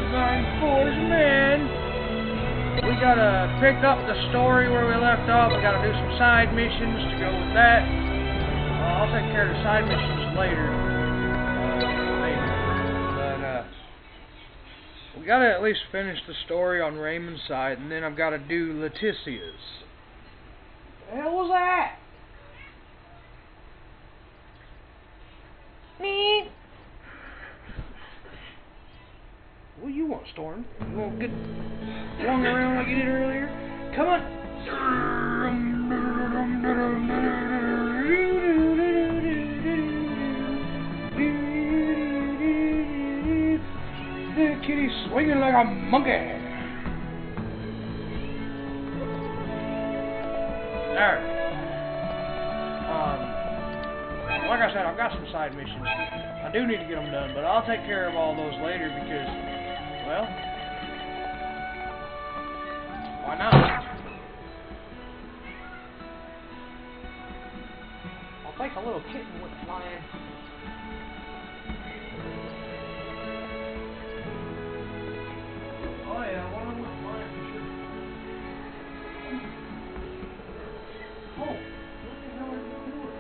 Divine Force, man. We gotta pick up the story where we left off. We gotta do some side missions to go with that. I'll take care of the side missions later. We gotta at least finish the story on Raymond's side, and then I've gotta do Leticia's. What the hell was that? Me? What do you want, Storm? You want good flung around like you did earlier? Come on! The kitty's swinging like a monkey! Alright. Like I said, I've got some side missions. I do need to get them done, but I'll take care of all those later because, well, why not? I'll think a little kitten went flying. Oh yeah, one of them went flying for sure. Oh, what the hell are you doing?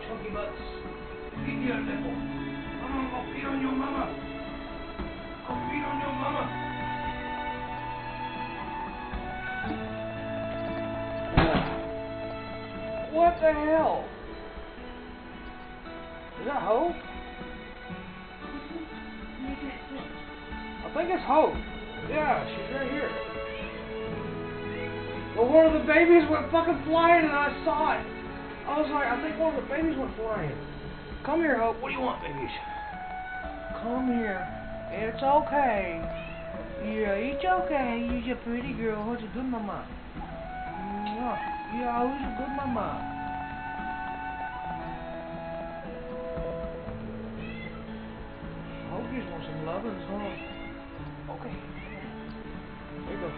Chunky butts. Feed your nipple. Come on, go feed on your mama. Go feed on your mama. What the hell? Is that Hope? I think it's Hope. Yeah, she's right here. Well, one of the babies went fucking flying and I saw it. I was like, I think one of the babies went flying. Come here, Hope. What do you want, babies? Come here. It's okay. Yeah, it's okay. You're a pretty girl. Who's a good mama? Yeah, who's a good mama? Hope you just want some lovins, huh? Okay. There you go.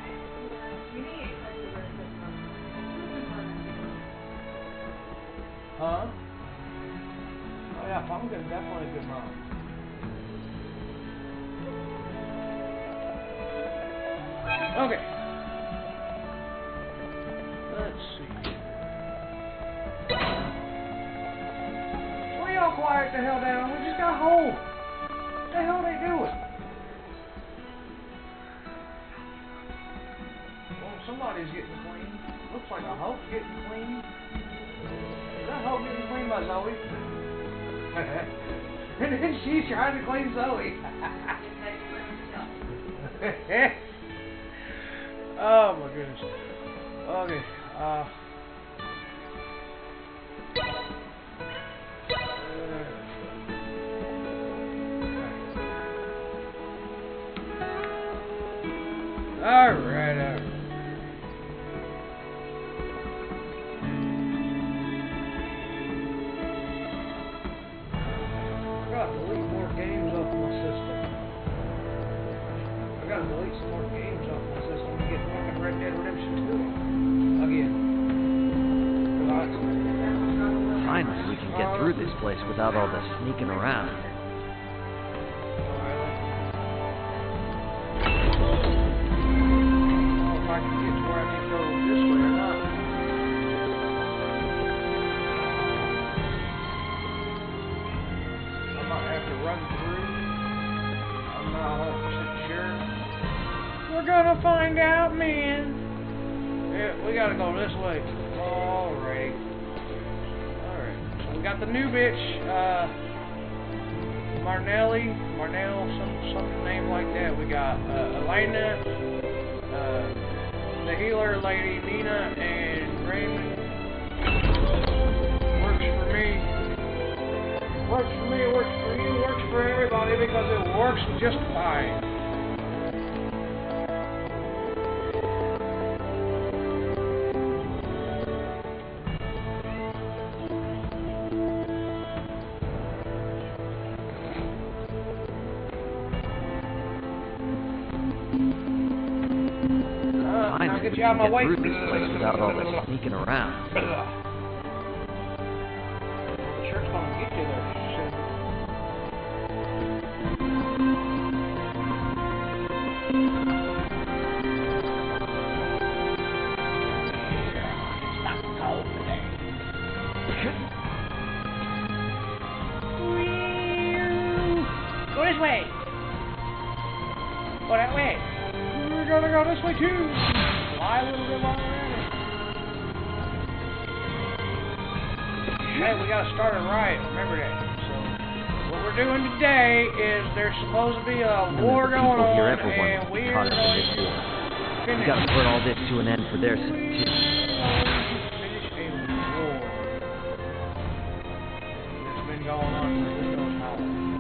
Huh? Oh yeah, Pumpkin's definitely a good mom. Okay. Let's see. Well, y'all quiet the hell down. We just got home. What the hell are they doing? Well, somebody's getting clean. Looks like a Hope's getting clean. Is that Hope getting cleaned by Zoe? And then she's trying to clean Zoe. Oh my goodness. Okay. Alright. I gotta delete more games off my system. I gotta delete some more games off my system to get fucking Red Dead Redemption 2 again. Finally, we can get through this place without all this sneaking around. We're gonna find out, man. Yeah, we gotta go this way. Alright. So we got the new bitch, Marnell, some name like that. We got Elena, the healer lady, Nina, and Raymond. Works for me. Works for me, works for you, works for everybody because it works just fine. we you out can of my way. get through this place without all this sneaking around. The shirt's gonna get you there soon. It's not cold today. Go this way. Go that way. We're gonna go this way too. Fly a little bit while we're at it. Hey, we gotta start a riot. Remember that. So, what we're doing today is there's supposed to be a war going on, and we are caught up in this war. We gotta put all this to an end for their sake too. Finish a war that's been going on for who knows how long.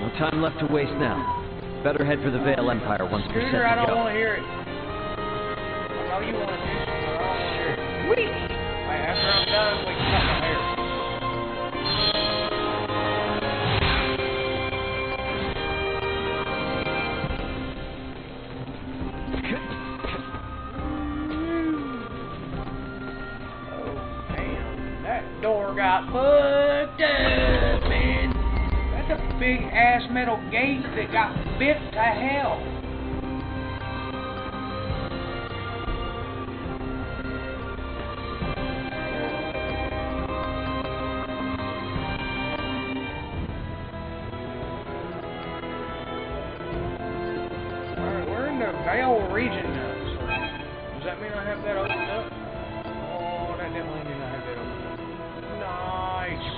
No time left to waste now. Better head for the Vale Empire once we're set to go. I don't want to hear it. I know you want to do something, but I don't want to hear it. Whee! Hey, after I'm done, we can cut my hair. Oh, damn. That door got fucked up, man. That's a big ass metal gate that got bit to hell. Alright, we're in the Vale region now, so does that mean I have that opened up? Oh, that definitely means I have that opened up. Nice.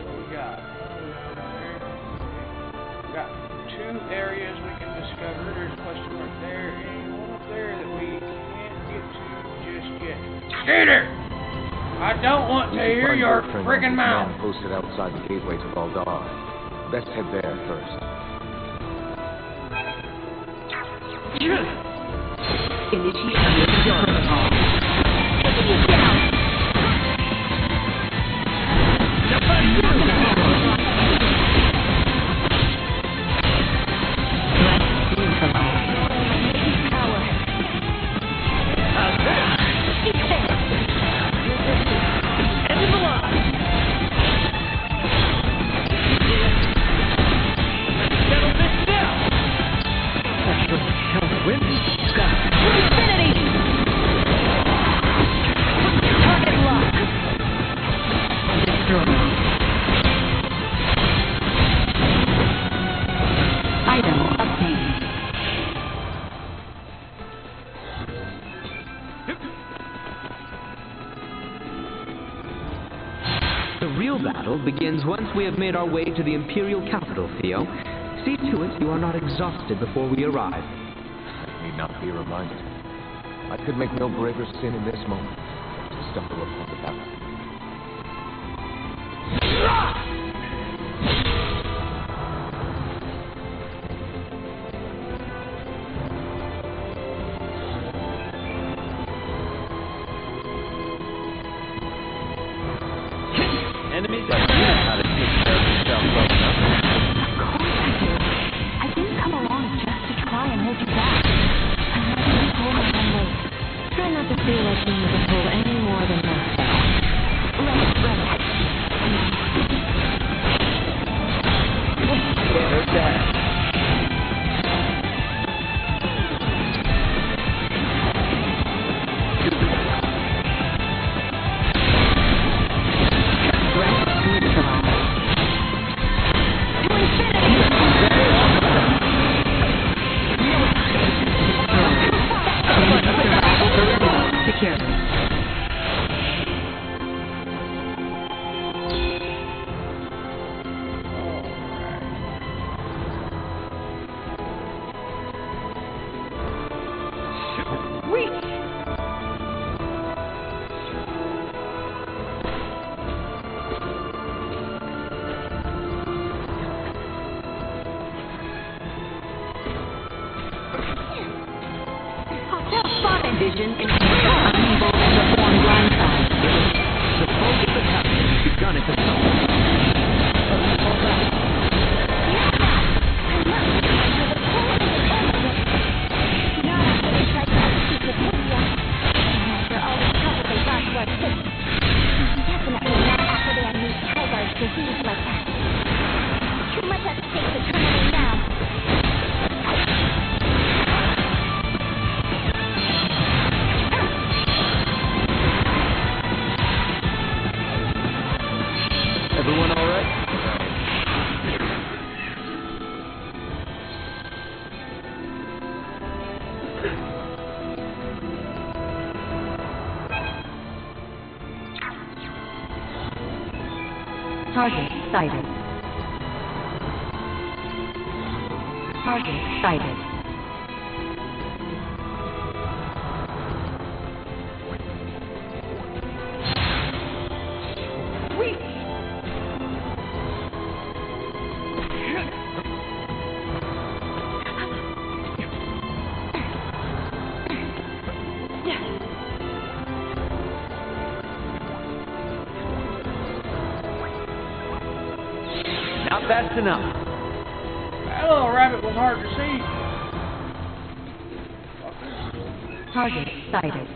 What we got? We got 2 areas we can discover. There's a question mark there and one up there that we can't get to just yet. Scooter! I don't want to hear your friggin' mouth. Posted outside the gateway to Valdar. Best head there first. Initiate protocol. Taking it down. The real battle begins once we have made our way to the Imperial capital, Theo. See to it you are not exhausted before we arrive. I need not be reminded. I could make no braver sin in this moment to stumble upon the battle. Enemies like you know how to take care of yourself well enough. Of course I do. I didn't come along just to try and hold you back. I want you to hold my own weight. Try not to feel like being controlled any more than that. There's that. Vision in unable to perform blindside. The focus attack has begun at the top. Target sighted. Target sighted. Not fast enough. That little rabbit was hard to see. Target sighted.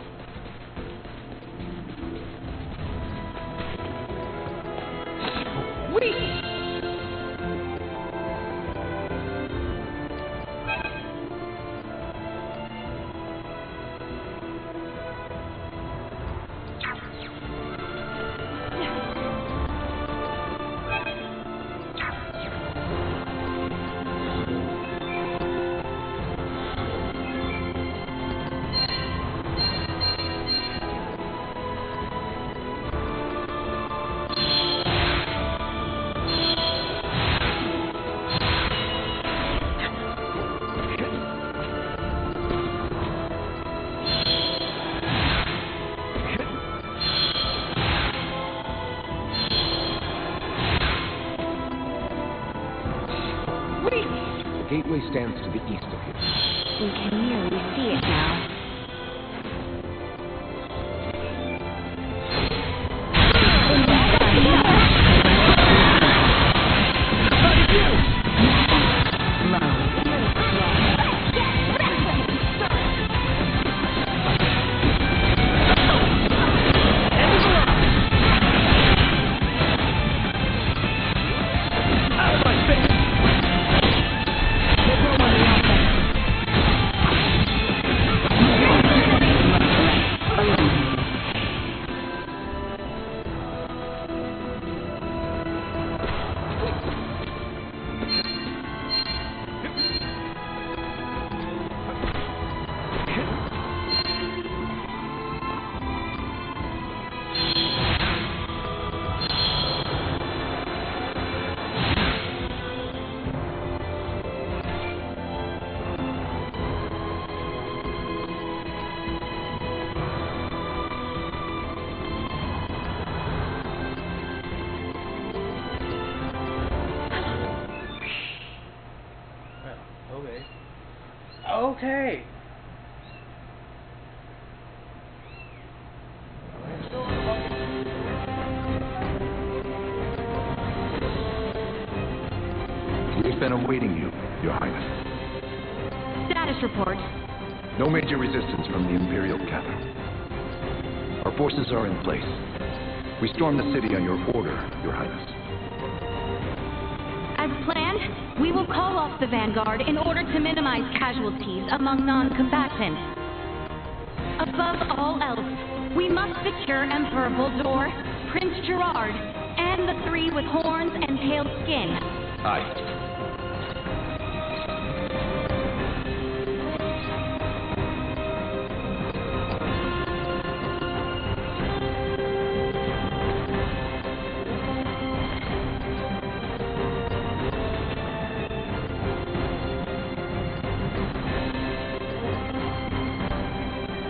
The gateway stands to the east of here. We can nearly see it now. Okay. We've been awaiting you, Your Highness. Status report. No major resistance from the Imperial capital. Our forces are in place. We stormed the city on your order, Your Highness. As planned, we will call off the Vanguard in order to minimize casualties among non-combatants. Above all else, we must secure Emperor Voldor, Prince Gerard, and the three with horns and pale skin. Aye.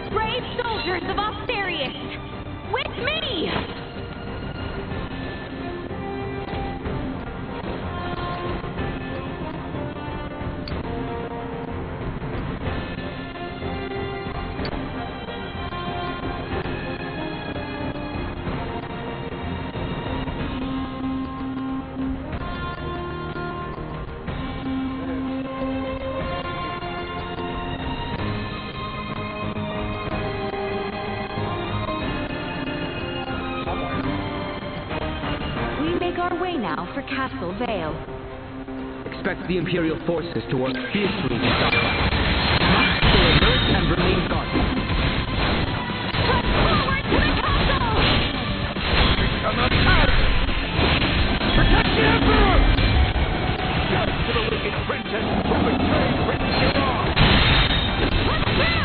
Brave soldiers of Osterius, with me! Our way now for Castle Vale. Expect the Imperial forces to work fiercely to stop us. Stay alert and remain guarded. Press forward to the castle! Become a pirate! Protect the Emperor! Death to the wicked princess who betrayed Prince Gerard! Let's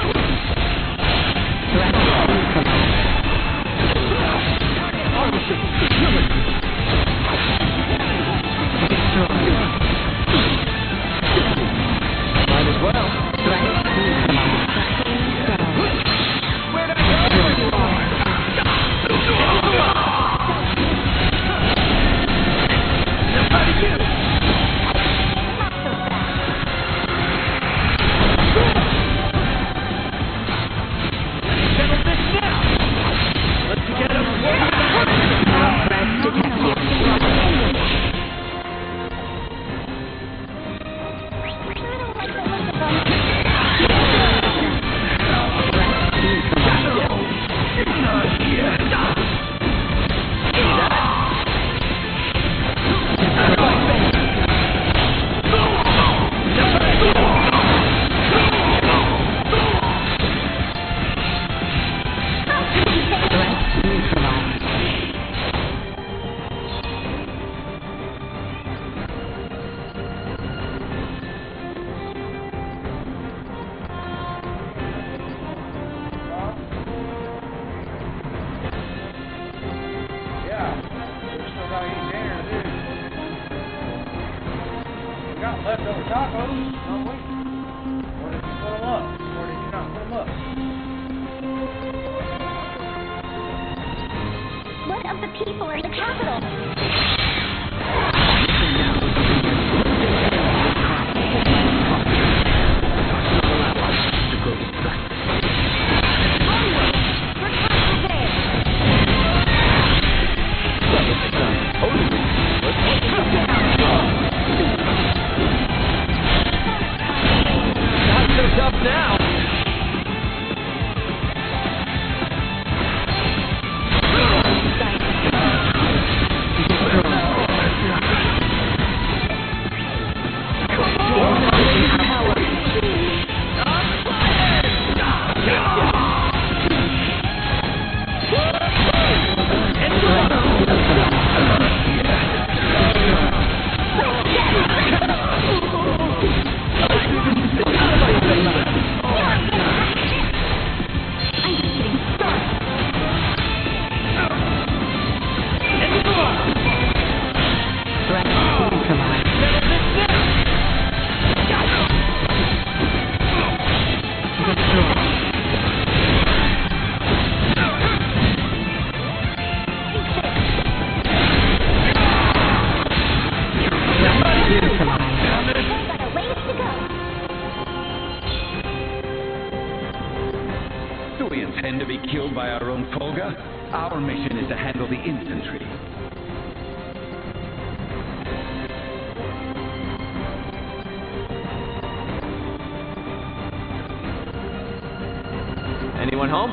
tacos. Oh, wait. Or did you put them up? Or did you not put them up? What of the people are in the capital? Do we intend to be killed by our own Folga? Our mission is to handle the infantry. Anyone home?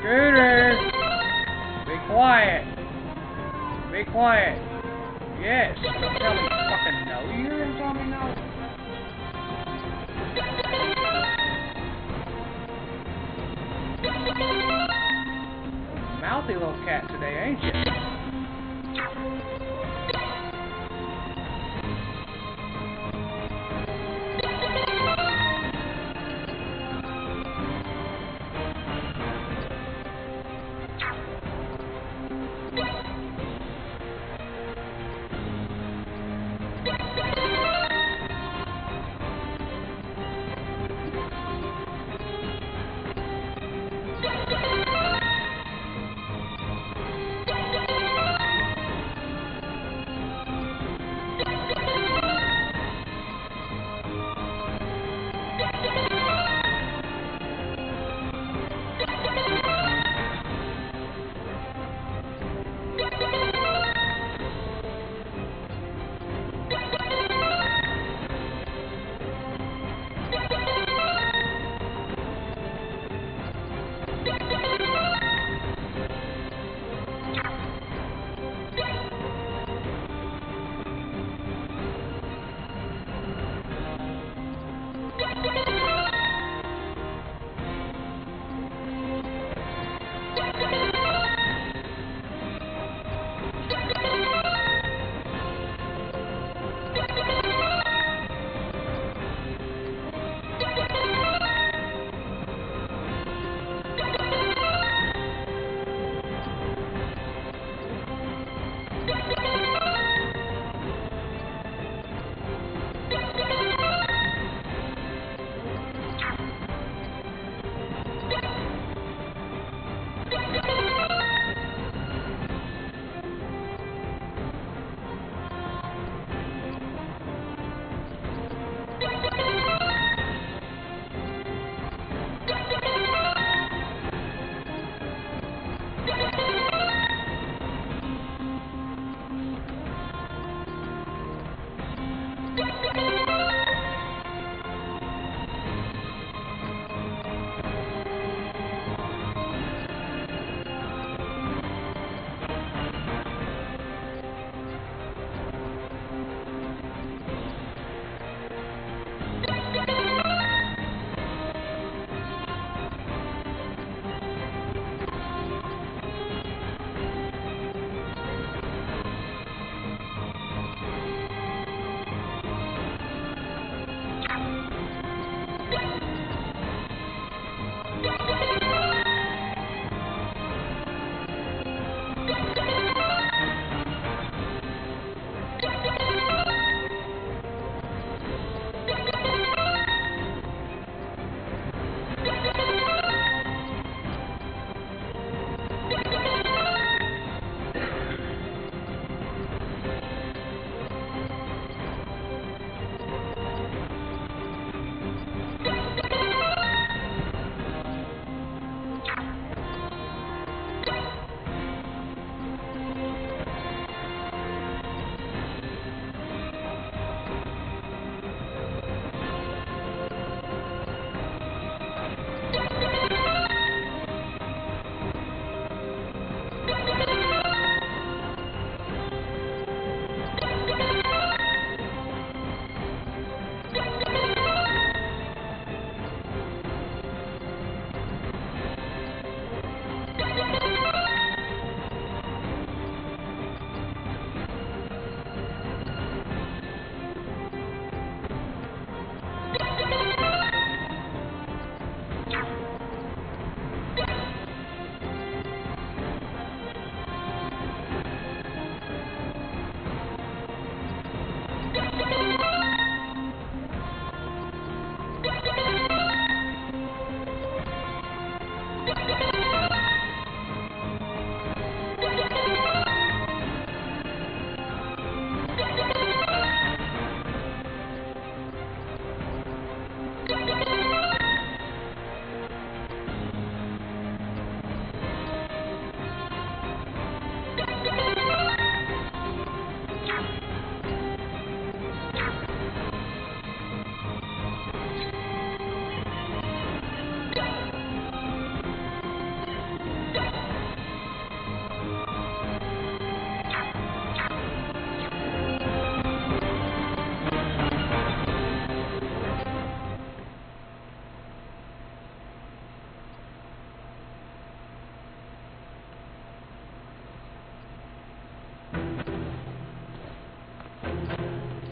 Intruder! Be quiet! Be quiet! Yes! Don't tell me fucking no. You hear him tell me no? Mouthy little cat today, ain't you?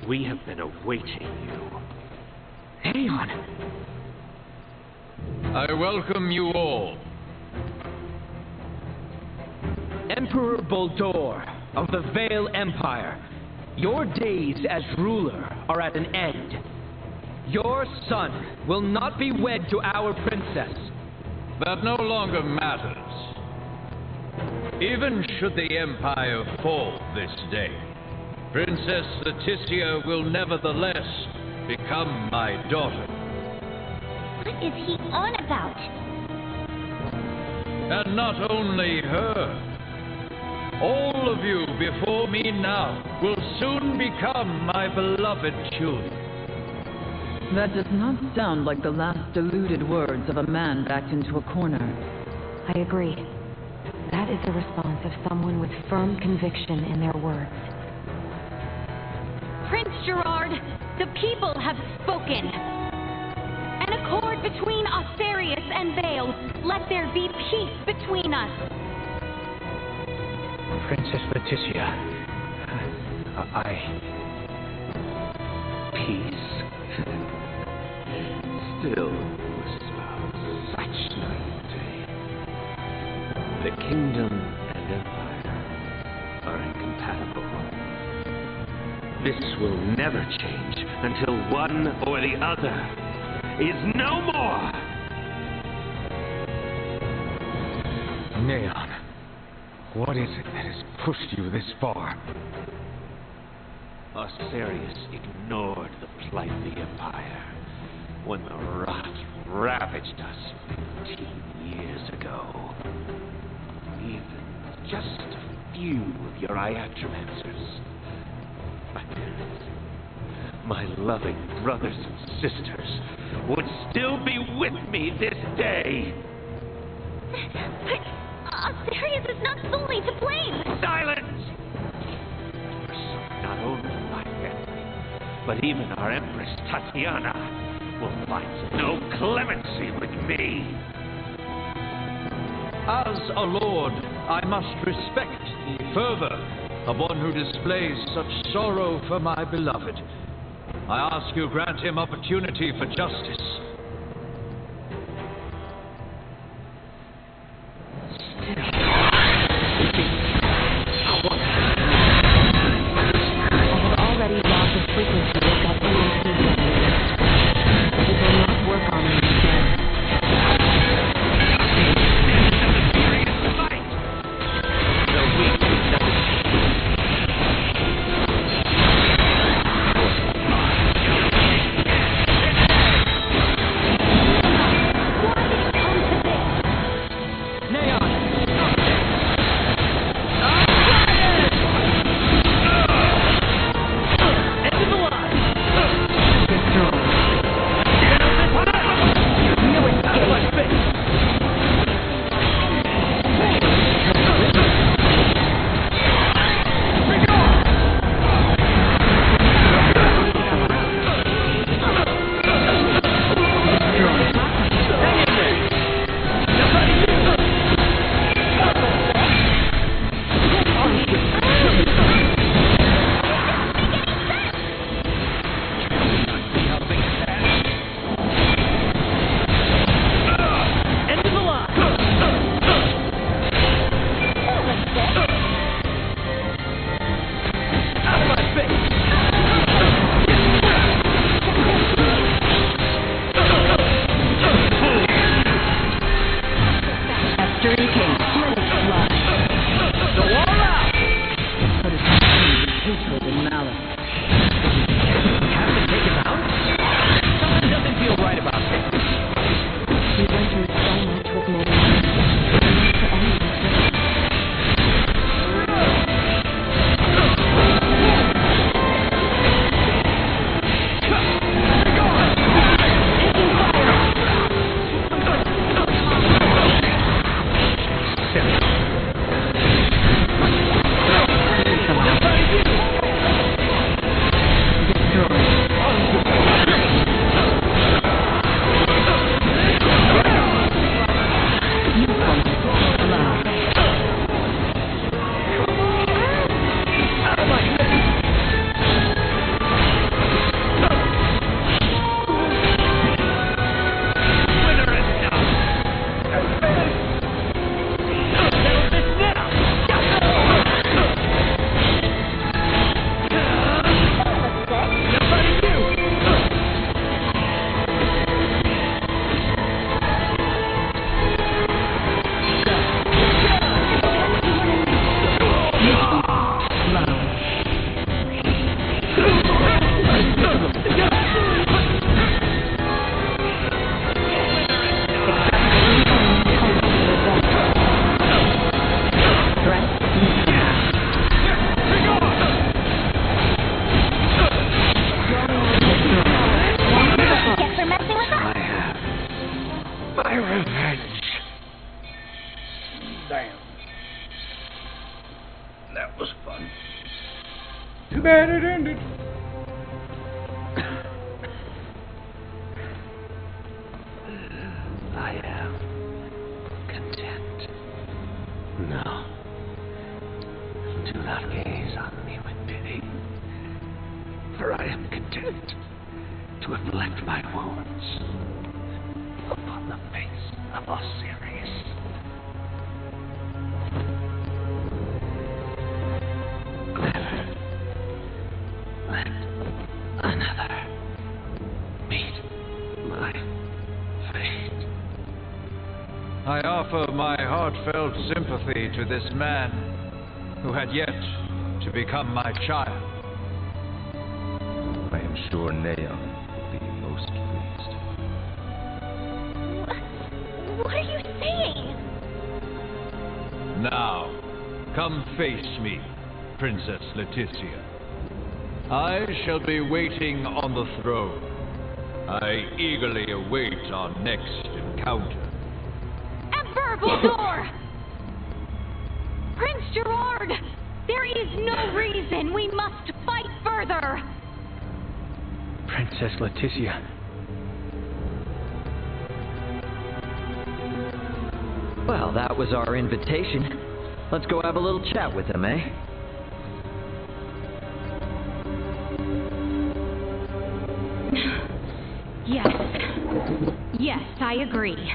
We have been awaiting you. Aeon! I welcome you all. Emperor Boldor of the Vale Empire, your days as ruler are at an end. Your son will not be wed to our princess. That no longer matters. Even should the Empire fall this day, Princess Leticia will nevertheless become my daughter. What is he on about? And not only her. All of you before me now will soon become my beloved children. That does not sound like the last deluded words of a man backed into a corner. I agree. That is the response of someone with firm conviction in their words. Prince Gerard, the people have spoken. An accord between Osterius and Vale. Let there be peace between us. Princess Leticia. Peace? Still such naivety. The kingdom and empire are incompatible. This will never change until one or the other is no more! Neon, what is it that has pushed you this far? Osterius ignored the plight of the Empire when the rot ravaged us 15 years ago. Even just a few of your iatromancers, my parents, my loving brothers and sisters, would still be with me this day. But Osterius is not solely to blame. Silence! Not only my family, but even our Empress Tatiana will find no clemency with me. As a lord, I must respect the fervor of one who displays such sorrow for my beloved. I ask you grant him opportunity for justice. Already logged the frequency of that EMP generator. It will not work on me again. Damn. That was fun. Too bad it ended. I am content. No. Do not gaze on me with pity, for I am content to inflict my wounds upon the face of Osiris. Never let another meet my fate. I offer my heartfelt sympathy to this man who had yet to become my child. I am sure Neon will be most pleased. What are you saying? Now, come face me, Princess Leticia. I shall be waiting on the throne. I eagerly await our next encounter. Emperor Baldur! Prince Gerard! There is no reason we must fight further! Princess Leticia. Well, that was our invitation. Let's go have a little chat with him, eh? Yes. Yes, I agree.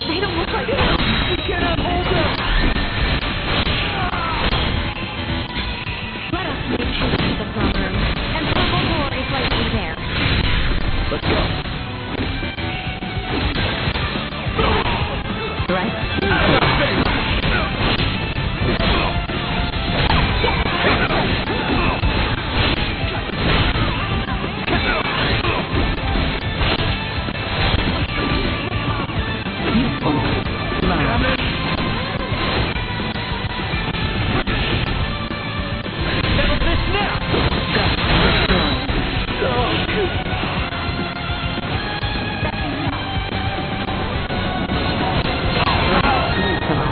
They don't look like them. We cannot hold them. Let us move closer to the throne room. And Purple Door is likely there. Let's go. Threat?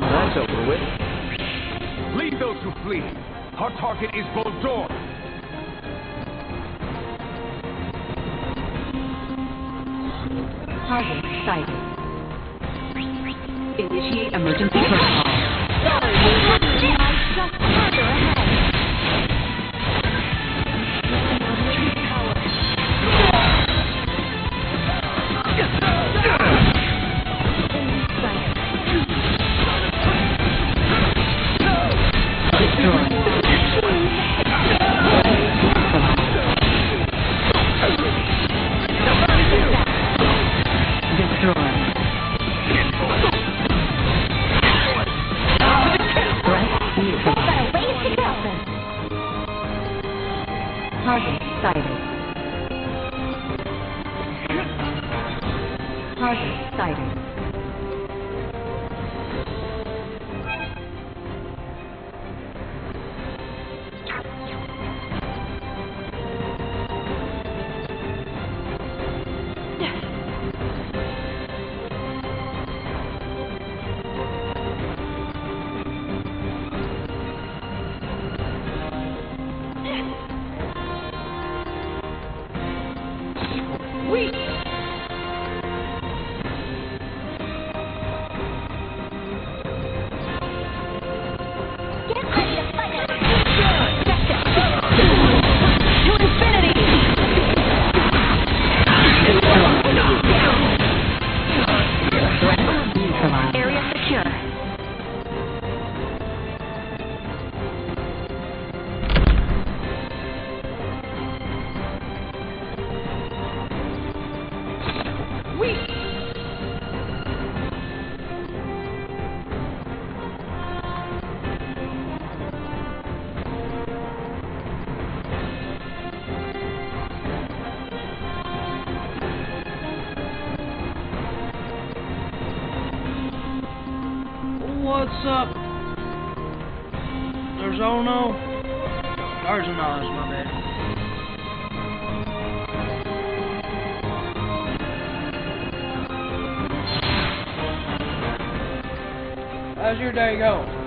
That's over with. Lead those who flee. Our target is Baldur. Target sighted. Initiate emergency protocol. Sorry, we wouldn't realize just further ahead. Target sighted. Target sighted. What's up? There's Ono. There's an Oz, my bad. How's your day going?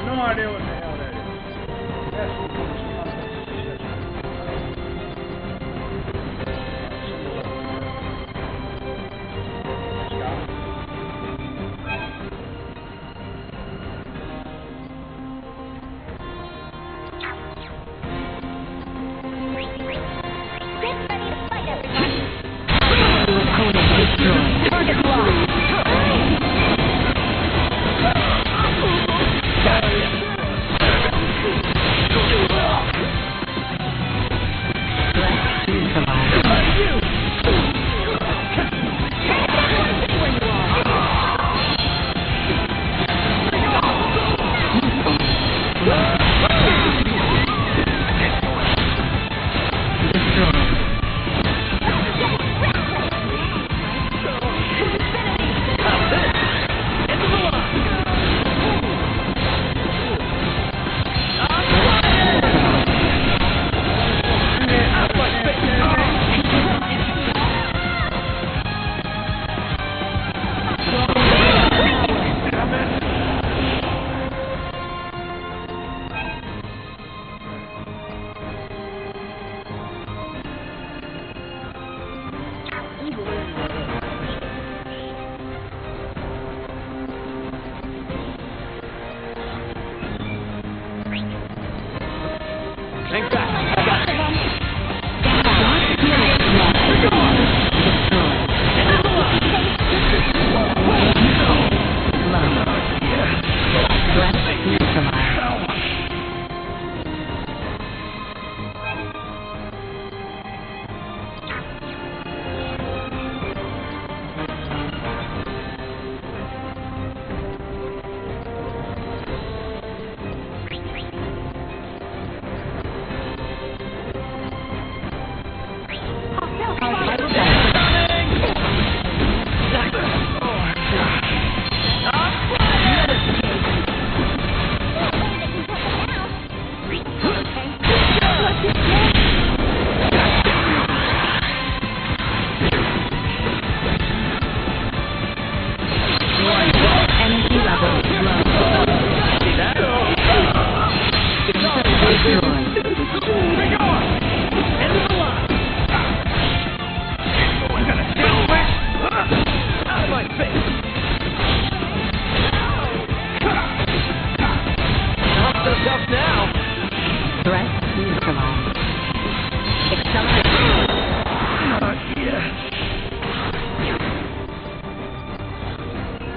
No idea what the hell that is. That's what Hang back.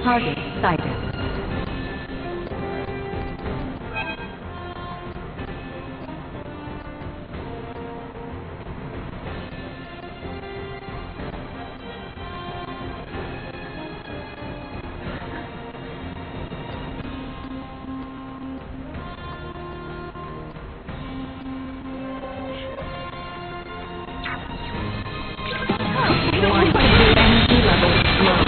Target sighted. Energy level low.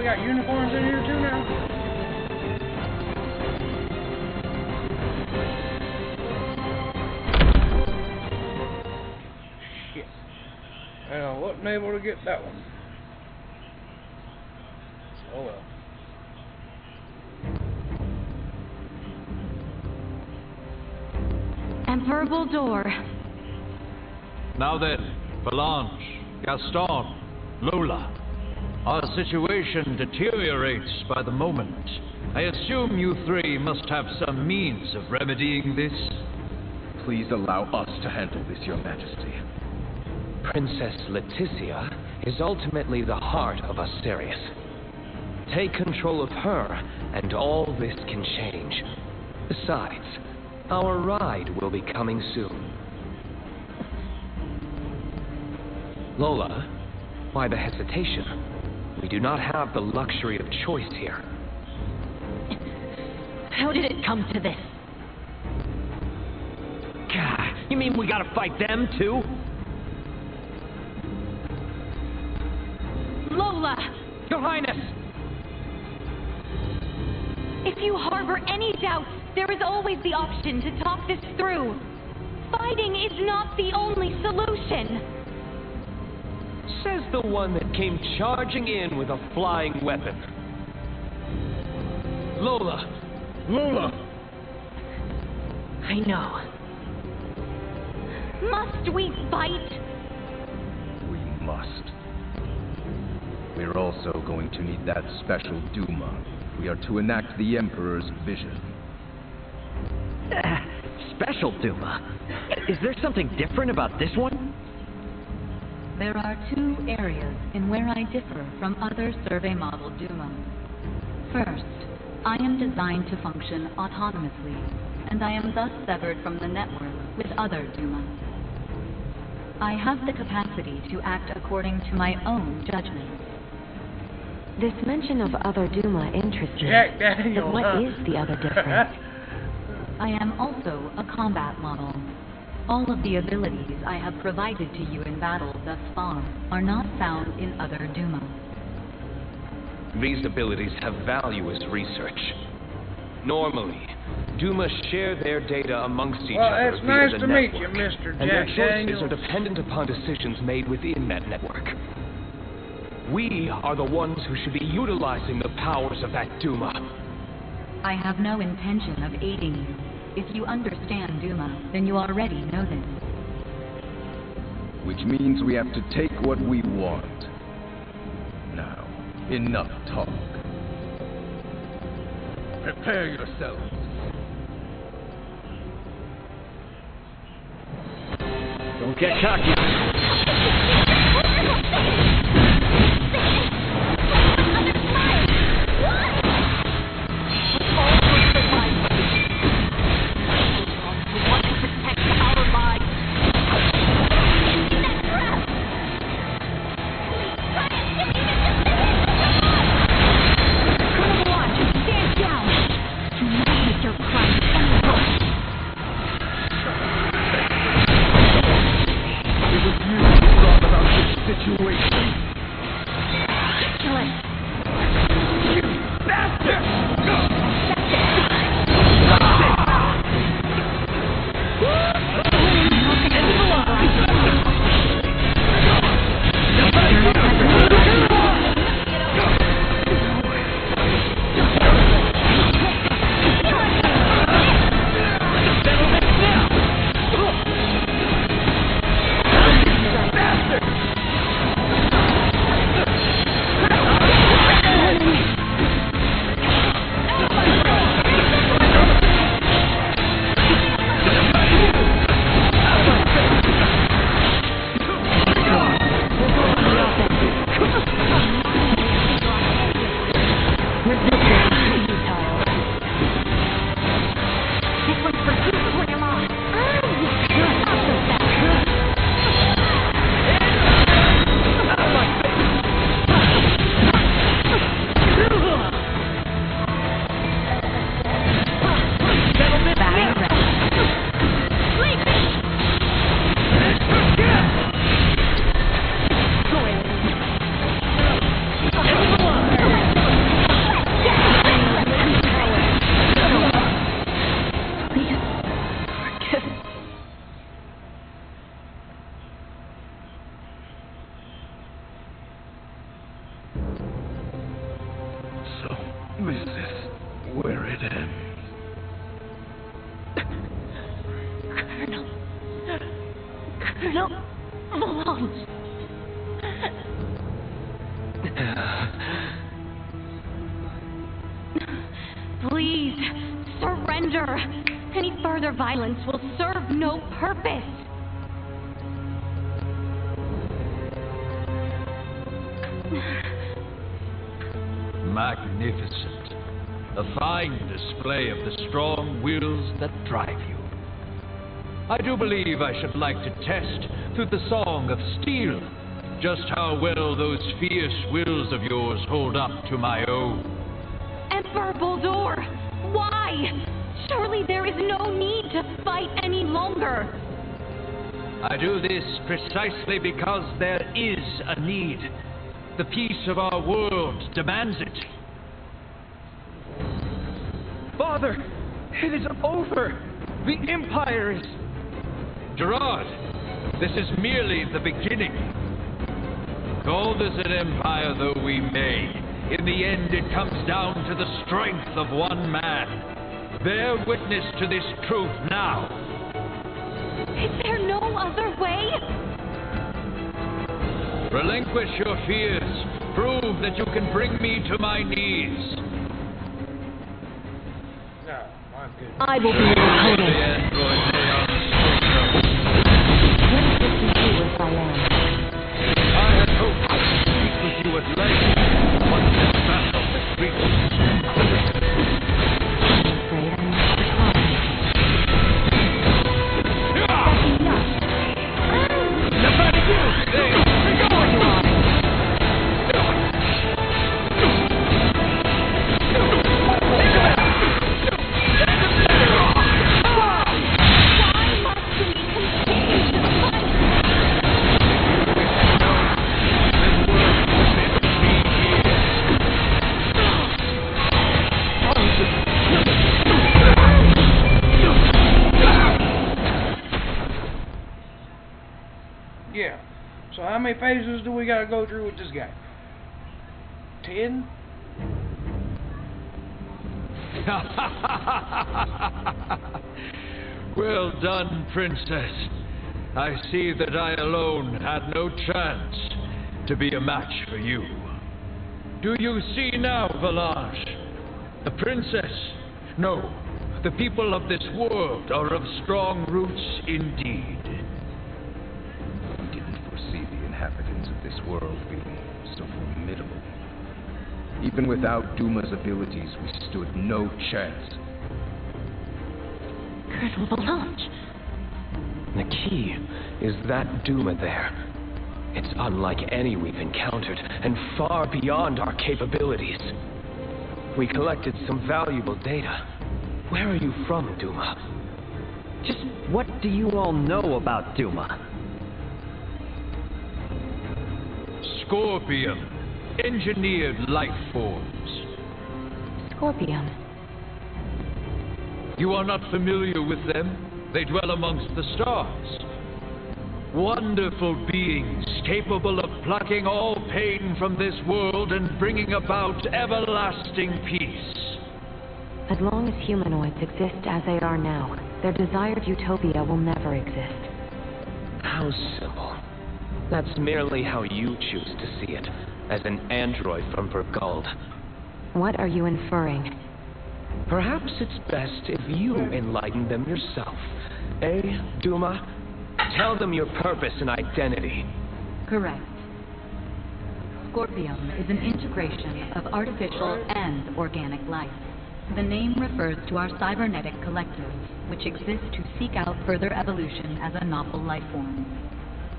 we got unicorns in here too now? Shit. I wasn't able to get that one. Oh well. Emperor Bulldor. Now then, Belange, Gaston, Lola. Our situation deteriorates by the moment. I assume you three must have some means of remedying this? Please allow us to handle this, Your Majesty. Princess Leticia is ultimately the heart of Asterius. Take control of her, and all this can change. Besides, our ride will be coming soon. Lola, why the hesitation? We do not have the luxury of choice here. How did it come to this? God, you mean we gotta fight them too? Lola! Your Highness! If you harbor any doubts, there is always the option to talk this through. Fighting is not the only solution. Says the one that came charging in with a flying weapon. Lola! Lola! I know. Must we fight? We must. We're also going to need that special Duma. We are to enact the Emperor's vision. Special Duma? Is there something different about this one? There are two areas in where I differ from other survey model Duma. First, I am designed to function autonomously, and I am thus severed from the network with other Duma. I have the capacity to act according to my own judgment. This mention of other Duma interests me. Jack Daniels, but what is the other difference? I am also a combat model. All of the abilities I have provided to you in battle thus far are not found in other Duma. These abilities have value as research. Normally, Duma share their data amongst each other Well, it's via nice the to meet network, you, Mr. and their Jack choices Daniels. are dependent upon decisions made within that network. We are the ones who should be utilizing the powers of that Duma. I have no intention of aiding you. If you understand Duma, then you already know this. Which means we have to take what we want. Now, enough talk. Prepare yourselves. Don't get cocky. Situation. This is where it ends. Colonel Malone. Please, surrender. Any further violence will serve no purpose. Magnificent. A fine display of the strong wills that drive you. I do believe I should like to test, through the song of steel, just how well those fierce wills of yours hold up to my own. Emperor Boldur, why? Surely there is no need to fight any longer. I do this precisely because there is a need. The peace of our world demands it. Father, it is over. The Empire is... Gerard, this is merely the beginning. Call this an empire though we may, in the end it comes down to the strength of one man. Bear witness to this truth now. Is there no other way? Relinquish your fears. Prove that you can bring me to my knees. No, I'm good. I will be your opponent. The android may on What did you do with Diane? I had hoped to speak with you at length once this battle has reached. I'm afraid I must decline. Yeah. So how many phases do we gotta go through with this guy? 10? Well done, Princess. I see that I alone had no chance to be a match for you. Do you see now, Valage? The Princess, no, the people of this world are of strong roots indeed. We didn't foresee the inhabitants of this world being so formidable. Even without Duma's abilities, we stood no chance. Colonel Valage. The key is that Duma there. It's unlike any we've encountered, and far beyond our capabilities. We collected some valuable data. Where are you from, Duma? Just what do you all know about Duma? Scorpion, engineered life forms. Scorpion. You are not familiar with them? They dwell amongst the stars. Wonderful beings capable of plucking all pain from this world and bringing about everlasting peace. As long as humanoids exist as they are now, their desired utopia will never exist. How simple. That's merely how you choose to see it, as an android from Burgund. What are you inferring? Perhaps it's best if you enlighten them yourself. Eh, Duma? Tell them your purpose and identity. Correct. Scorpium is an integration of artificial and organic life. The name refers to our cybernetic collectives, which exist to seek out further evolution as a novel life form.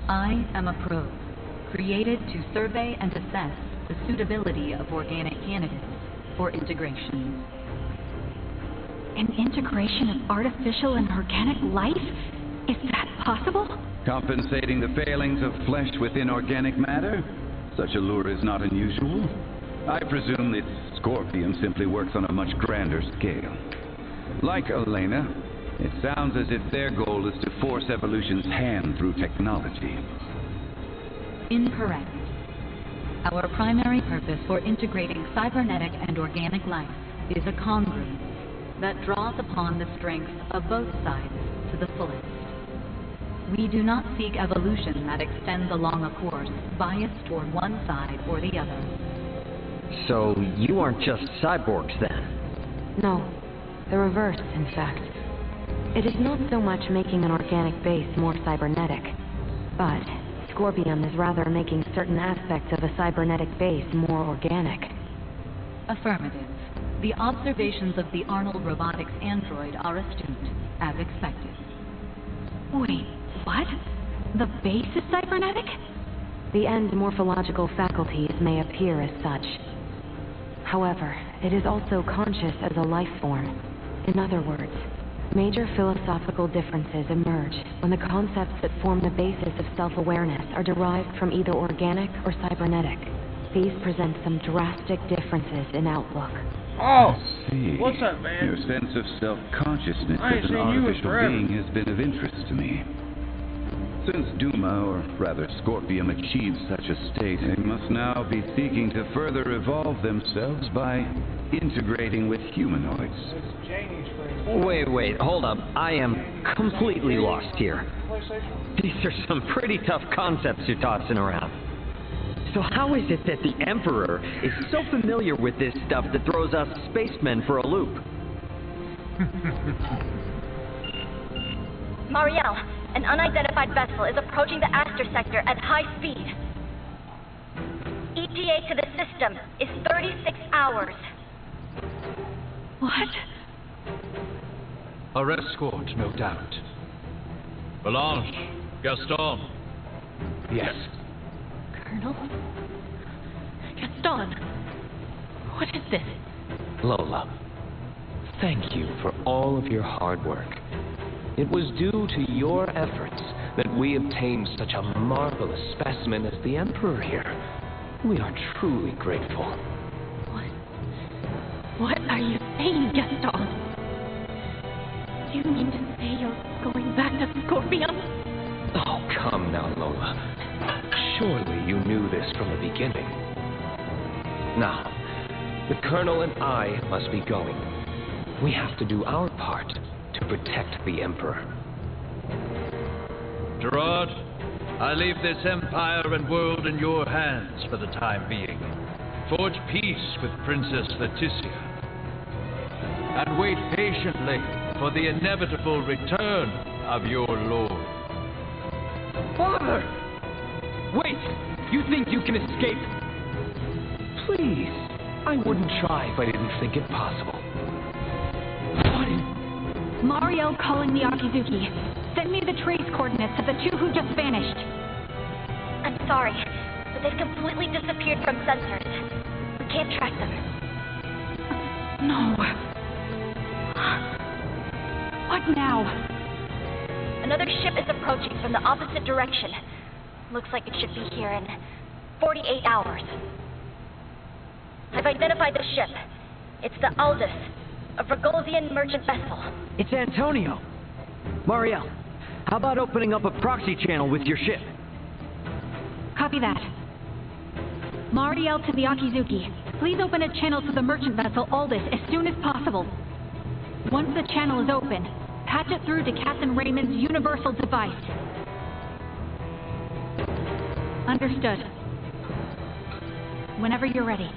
I am a probe, created to survey and assess the suitability of organic candidates for integration. An integration of artificial and organic life? Is that possible? Compensating the failings of flesh with inorganic matter? Such a lure is not unusual. I presume that Scorpion simply works on a much grander scale. Like Elena, it sounds as if their goal is to force evolution's hand through technology. Incorrect. Our primary purpose for integrating cybernetic and organic life is a congruence that draws upon the strengths of both sides to the fullest. We do not seek evolution that extends along a course biased toward one side or the other. So, you aren't just cyborgs then? No, the reverse, in fact. It is not so much making an organic base more cybernetic, but Scorpion is rather making certain aspects of a cybernetic base more organic. Affirmative. The observations of the Arnold Robotics android are astute, as expected. Wait, what? The base is cybernetic? The end morphological faculties may appear as such. However, it is also conscious as a life form. In other words, major philosophical differences emerge when the concepts that form the basis of self-awareness are derived from either organic or cybernetic. These present some drastic differences in outlook. Oh! I see. What's up, man? Your sense of self-consciousness I ain't as an seen you in artificial forever. being has been of interest to me. Since Duma, or rather Scorpium, achieved such a state, they must now be seeking to further evolve themselves by integrating with humanoids. It's Janie's friend. Wait, hold up. I am completely lost here. PlayStation? These are some pretty tough concepts you're tossing around. So how is it that the Emperor is so familiar with this stuff that throws us spacemen for a loop? Marielle, an unidentified vessel is approaching the Aster sector at high speed. ETA to the system is 36 hours. What? Our escort, no doubt. Belange, Gaston. Yes. Colonel? Gaston? What is this? Lola, thank you for all of your hard work. It was due to your efforts that we obtained such a marvelous specimen as the Emperor here. We are truly grateful. What are you saying, Gaston? Do you mean to say you're going back to Scorpion? Oh, come now, Lola. Surely you knew this from the beginning. Now, the Colonel and I must be going. We have to do our part to protect the Emperor. Gerard, I leave this empire and world in your hands for the time being. Forge peace with Princess Leticia. And wait patiently for the inevitable return of your lord. Father! Wait! You think you can escape? Please, I wouldn't try if I didn't think it possible. Marielle calling the Akizuki. Send me the trace coordinates of the two who just vanished. I'm sorry, but they've completely disappeared from sensors. We can't track them. No. What now? Another ship is approaching from the opposite direction. Looks like it should be here in 48 hours. I've identified the ship. It's the Aldous, a Vragolzian merchant vessel. It's Antonio. Marielle, how about opening up a proxy channel with your ship? Copy that. Marielle to the Akizuki. Please open a channel to the merchant vessel Aldous as soon as possible. Once the channel is open, patch it through to Captain Raymond's universal device. Understood. Whenever you're ready.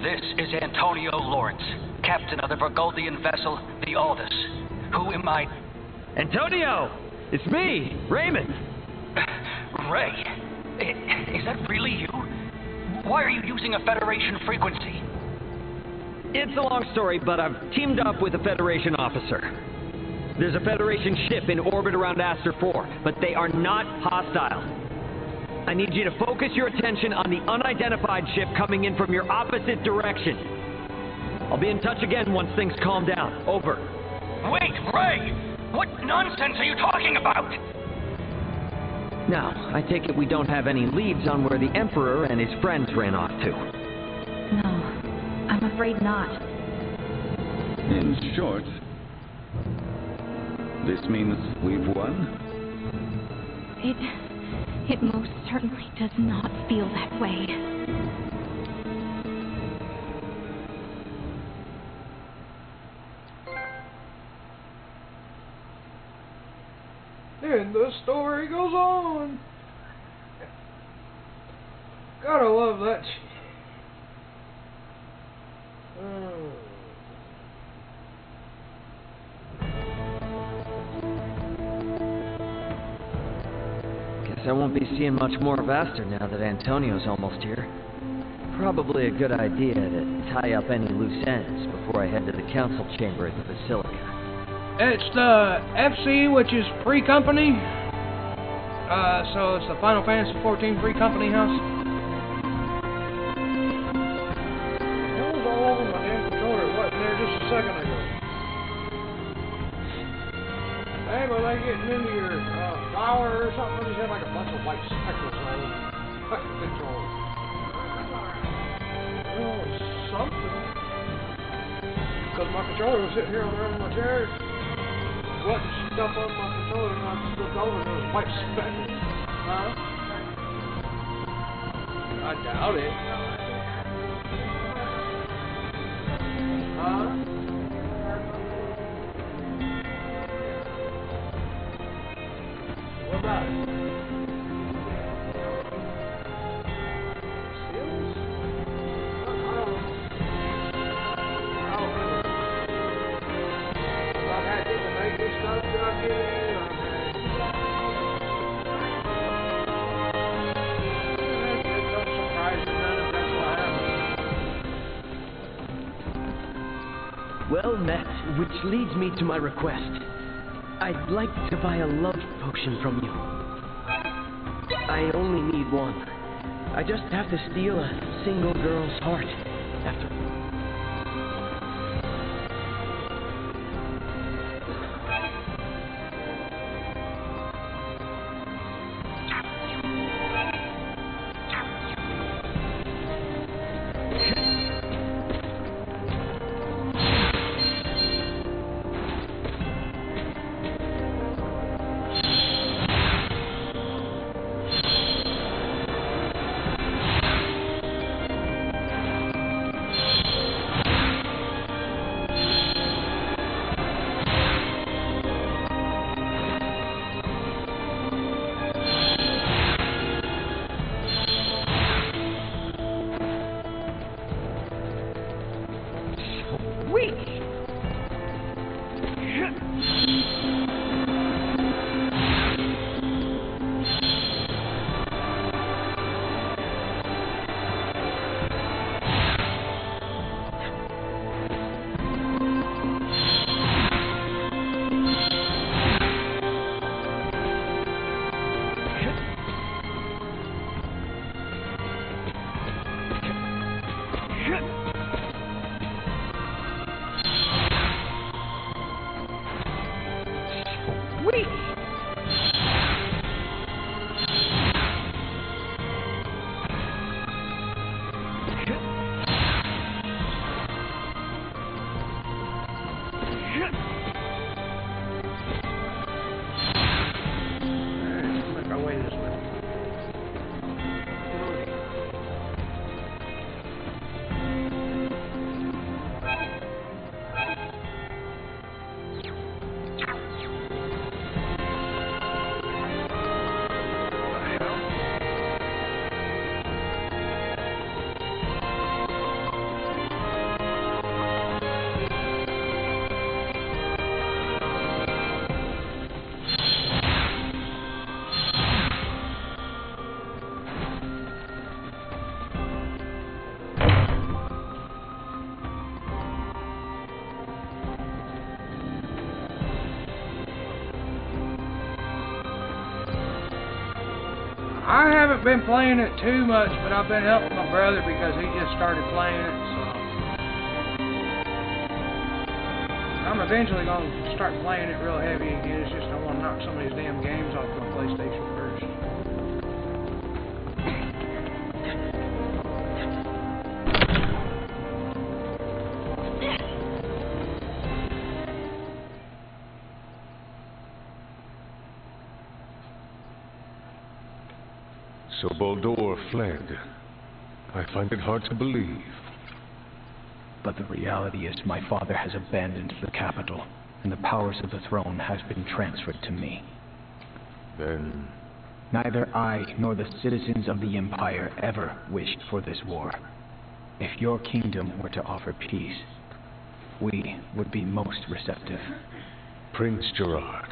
This is Antonio Lawrence, captain of the Vragoldian vessel, the Aldous. Who am I? Antonio! It's me, Raymond. Ray, is that really you? Why are you using a Federation frequency? It's a long story, but I've teamed up with a Federation officer. There's a Federation ship in orbit around Aster 4, but they are not hostile. I need you to focus your attention on the unidentified ship coming in from your opposite direction. I'll be in touch again once things calm down. Over. Wait, Ray! What nonsense are you talking about? Now, I take it we don't have any leads on where the Emperor and his friends ran off to. No, I'm afraid not. In short, this means we've won? It most certainly does not feel that way. And the story goes on. Gotta love that shit. Guess I won't be seeing much more of Aster now that Antonio's almost here. Probably a good idea to tie up any loose ends before I head to the council chamber at the Basilica. It's the FC, which is Free Company. So it's the Final Fantasy XIV Free Company house. That was all over my damn controller. It wasn't there just a second ago. Hey, but they getting into your power or something? I just had like a bunch of white speckles all over my controller. Oh, something. Because my controller was sitting here on the end of my chair. What stuff on my controller and I looked over and there was white speckles. Huh? I doubt it. Huh? What about it? Seals? I don't know. I've had people make this stuff that I've given you. It don't surprise me none if that's what happened. Well met, which leads me to my request. I'd like to buy a love potion from you. I only need one. I just have to steal a single girl's heart. After I haven't been playing it too much, but I've been helping my brother because he just started playing it, so I'm eventually going to start playing it real heavy again. It's just I want to knock some of these damn games off my PlayStation first. So Boldor fled. I find it hard to believe. But the reality is my father has abandoned the capital, and the powers of the throne has been transferred to me. Then... Neither I nor the citizens of the Empire ever wished for this war. If your kingdom were to offer peace, we would be most receptive. Prince Gerard,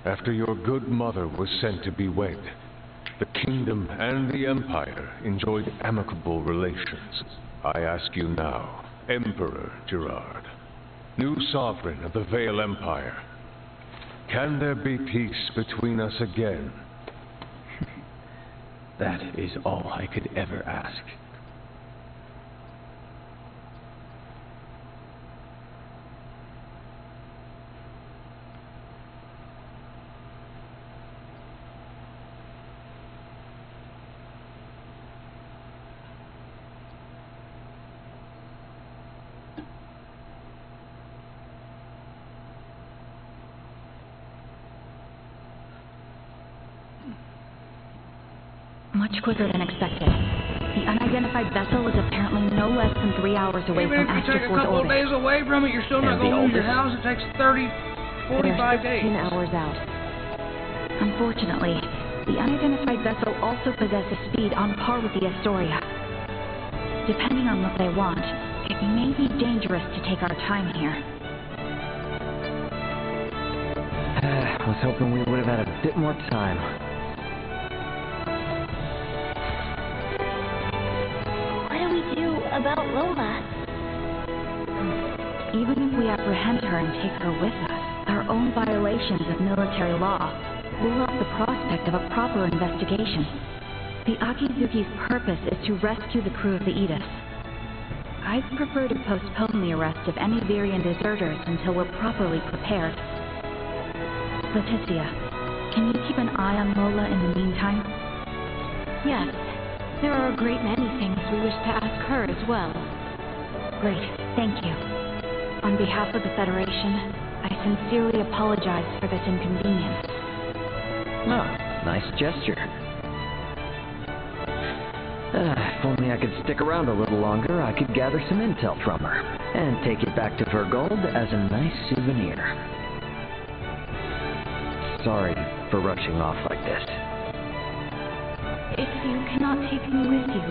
after your good mother was sent to be wed, the kingdom and the Empire enjoyed amicable relations. I ask you now, Emperor Gerard, new sovereign of the Vale Empire, can there be peace between us again? That is all I could ever ask. Much quicker than expected. The unidentified vessel is apparently no less than 3 hours away Even from if you take Aster a 4's couple of orbit. days away from it, you're still not And the going to lose your oldest? house. It takes 30, 45 days. 10 hours out. Unfortunately, the unidentified vessel also possesses speed on par with the Astoria. Depending on what they want, it may be dangerous to take our time here. I was hoping we would have had a bit more time. What do we do about Lola? Even if we apprehend her and take her with us, our own violations of military law rule out the prospect of a proper investigation. The Akizuki's purpose is to rescue the crew of the Aegis. I'd prefer to postpone the arrest of any Virian deserters until we're properly prepared. Leticia, can you keep an eye on Lola in the meantime? Yes, there are a great many things we wish to ask her as well. Great, thank you. On behalf of the Federation, I sincerely apologize for this inconvenience. Oh, nice gesture. If only I could stick around a little longer, I could gather some intel from her, and take it back to Vergold as a nice souvenir. Sorry for rushing off like this. If you cannot take me with you,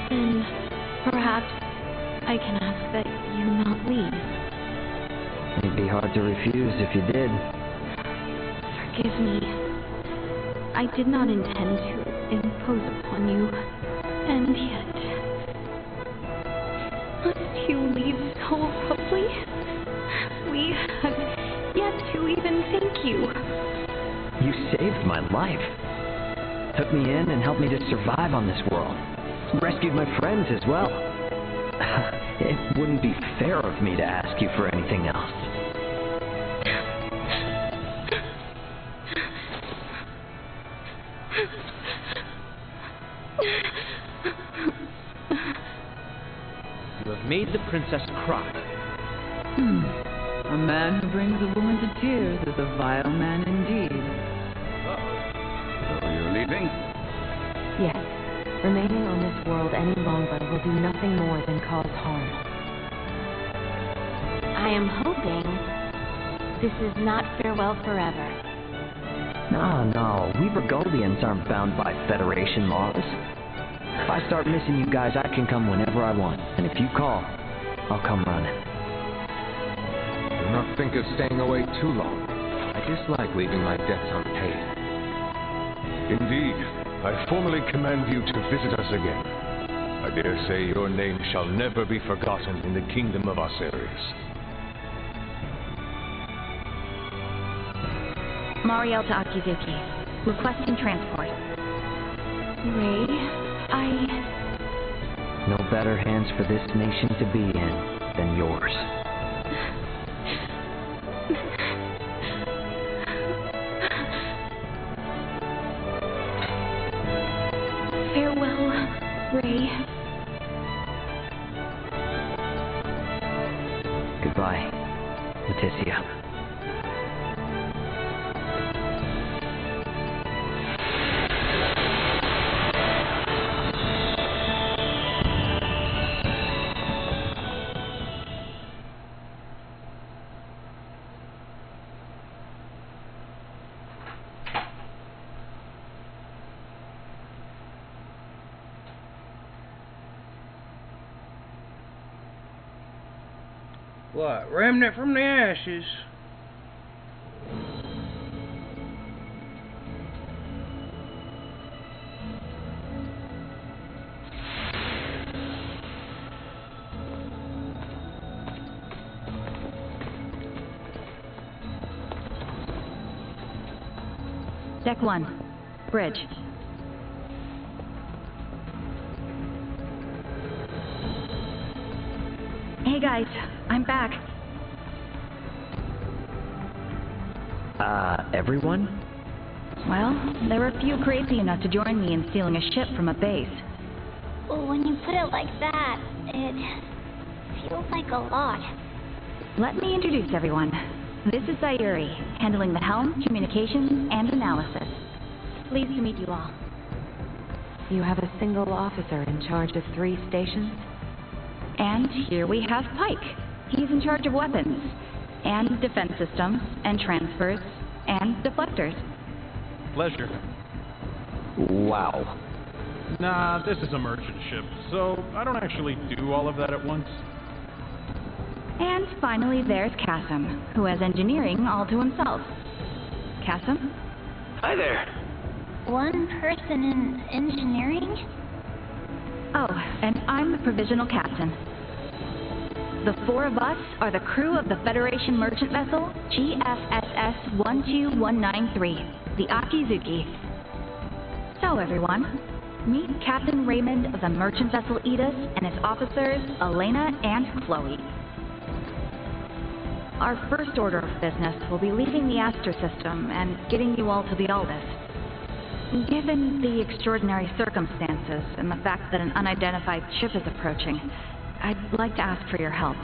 then perhaps I can ask that you not leave. It'd be hard to refuse if you did. Forgive me. I did not intend to impose upon you, and yet... Must you leave so abruptly? We have yet to even thank you. You saved my life. Took me in and helped me to survive on this world. Rescued my friends as well. It wouldn't be fair of me to ask you for anything else. You have made the princess cry. A man who brings a woman to tears is a vile man indeed. So you're leaving? Yes. Remaining on this world any longer will do nothing more than cause harm. I am hoping this is not farewell forever. No, we Burgoldians aren't bound by Federation laws. If I start missing you guys, I can come whenever I want. And if you call, I'll come running. Do not think of staying away too long. I dislike leaving my debts unpaid. Indeed, I formally command you to visit us again. I dare say your name shall never be forgotten in the kingdom of Osirius. Mariel to Akizuki. Requesting transport. Ray, No better hands for this nation to be in than yours. Farewell, Ray. Goodbye, Leticia. What? Remnant from the ashes. Deck 1. Bridge. Hey guys, I'm back. Everyone? Well, there were a few crazy enough to join me in stealing a ship from a base. Well, when you put it like that, it feels like a lot. Let me introduce everyone. This is Sayuri, handling the helm, communications, and analysis. Pleased to meet you all. You have a single officer in charge of 3 stations? And here we have Pike. He's in charge of weapons, and defense systems, and transfers, and deflectors. Pleasure. Wow. Nah, this is a merchant ship, so I don't actually do all of that at once. And finally, there's Kasim, who has engineering all to himself. Kasim? Hi there. One person in engineering? Oh, and I'm the provisional captain. The 4 of us are the crew of the Federation merchant vessel GFSS 12193, the Akizuki. So everyone, meet Captain Raymond of the merchant vessel Edis and his officers Elena and Chloe. Our first order of business will be leaving the Aster system and getting you all to the Aldous. Given the extraordinary circumstances and the fact that an unidentified ship is approaching, I'd like to ask for your help.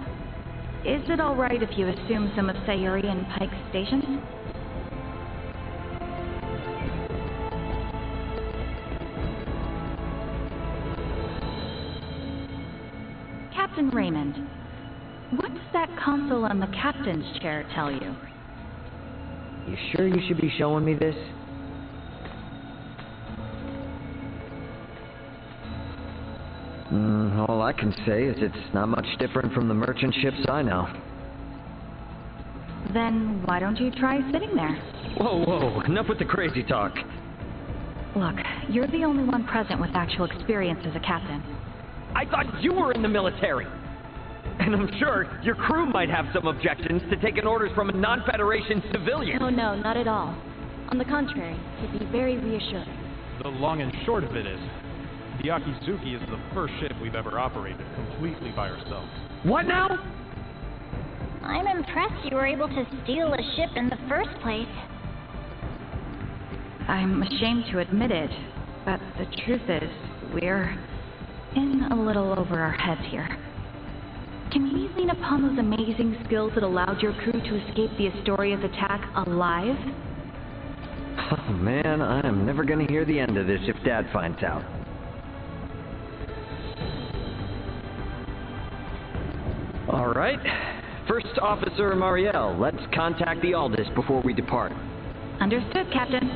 Is it all right if you assume some of Sayuri and Pike's stations? Captain Raymond, what does that console on the captain's chair tell you? You sure you should be showing me this? All I can say is it's not much different from the merchant ships I know. Then why don't you try sitting there? Whoa, enough with the crazy talk. Look, you're the only one present with actual experience as a captain. I thought you were in the military! And I'm sure your crew might have some objections to taking orders from a non-Federation civilian. No, not at all. On the contrary, it'd be very reassuring. The long and short of it is, the Akizuki is the first ship we've ever operated completely by ourselves. What now? I'm impressed you were able to steal a ship in the first place. I'm ashamed to admit it, but the truth is, we're in a little over our heads here. Can we lean upon those amazing skills that allowed your crew to escape the Astoria's attack alive? Oh man, I am never gonna hear the end of this if Dad finds out. All right. First Officer Marielle, let's contact the Aldous before we depart. Understood, Captain.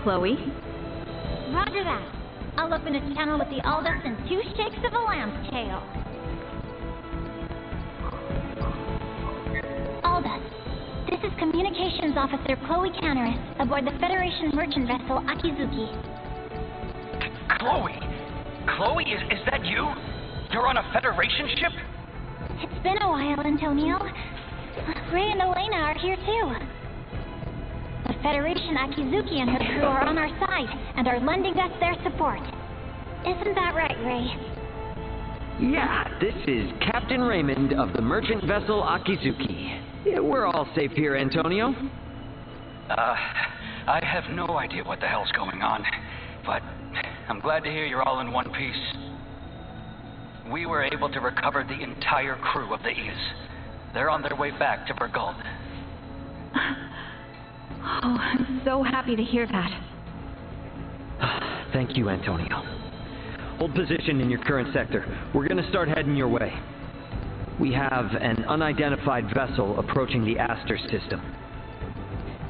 Chloe? Roger that. I'll open a channel with the Aldous in 2 shakes of a lamb's tail. Aldous, this is Communications Officer Chloe Canaris aboard the Federation merchant vessel Akizuki. Chloe? Chloe, is that you? You're on a Federation ship? It's been a while, Antonio. Ray and Elena are here too. The Federation Akizuki and her crew are on our side and are lending us their support. Isn't that right, Ray? Yeah, this is Captain Raymond of the merchant vessel Akizuki. Yeah, we're all safe here, Antonio. I have no idea what the hell's going on, but I'm glad to hear you're all in one piece. We were able to recover the entire crew of the Aegis. They're on their way back to Burgund. Oh, I'm so happy to hear that. Thank you, Antonio. Hold position in your current sector. We're gonna start heading your way. We have an unidentified vessel approaching the Aster system.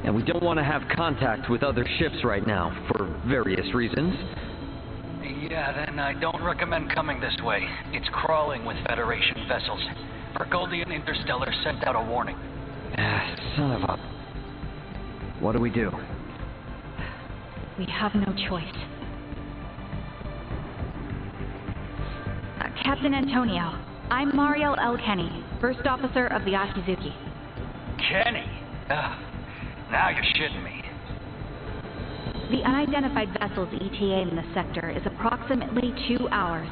And we don't want to have contact with other ships right now, for various reasons. Yeah, then I don't recommend coming this way. It's crawling with Federation vessels. Burgoldian Interstellar sent out a warning. Son of a... What do we do? We have no choice. Captain Antonio, I'm Mariel L. Kenny, First Officer of the Akizuki. Kenny? Now you're shitting me. The unidentified vessel's ETA in the sector is approximately 2 hours.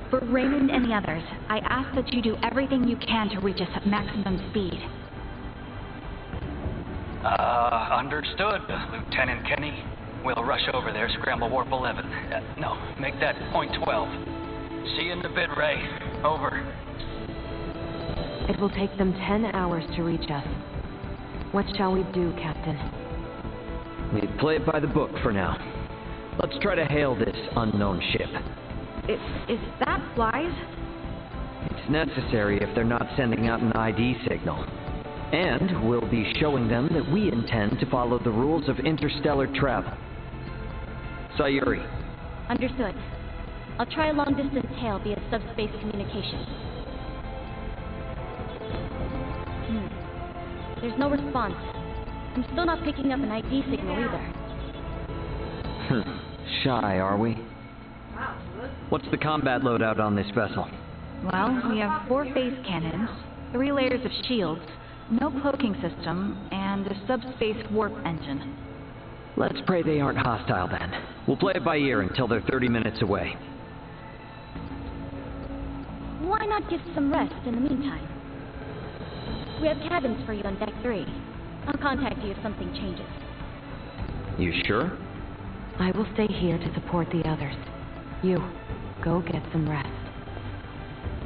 For Raymond and the others, I ask that you do everything you can to reach us at maximum speed. Understood, Lieutenant Kenny. We'll rush over there, scramble warp 11. No, make that point 12. See you in a bit, Ray. Over. It will take them 10 hours to reach us. What shall we do, Captain? We play it by the book for now. Let's try to hail this unknown ship. Is that wise? It's necessary if they're not sending out an ID signal. And we'll be showing them that we intend to follow the rules of interstellar travel. Sayuri. Understood. I'll try a long-distance hail via subspace communication. There's no response. I'm still not picking up an ID signal either. Shy, are we? What's the combat loadout on this vessel? Well, we have 4 phase cannons, 3 layers of shields, no cloaking system, and a subspace warp engine. Let's pray they aren't hostile then. We'll play it by ear until they're 30 minutes away. Why not get some rest in the meantime? We have cabins for you on Deck 3. I'll contact you if something changes. You sure? I will stay here to support the others. You, go get some rest.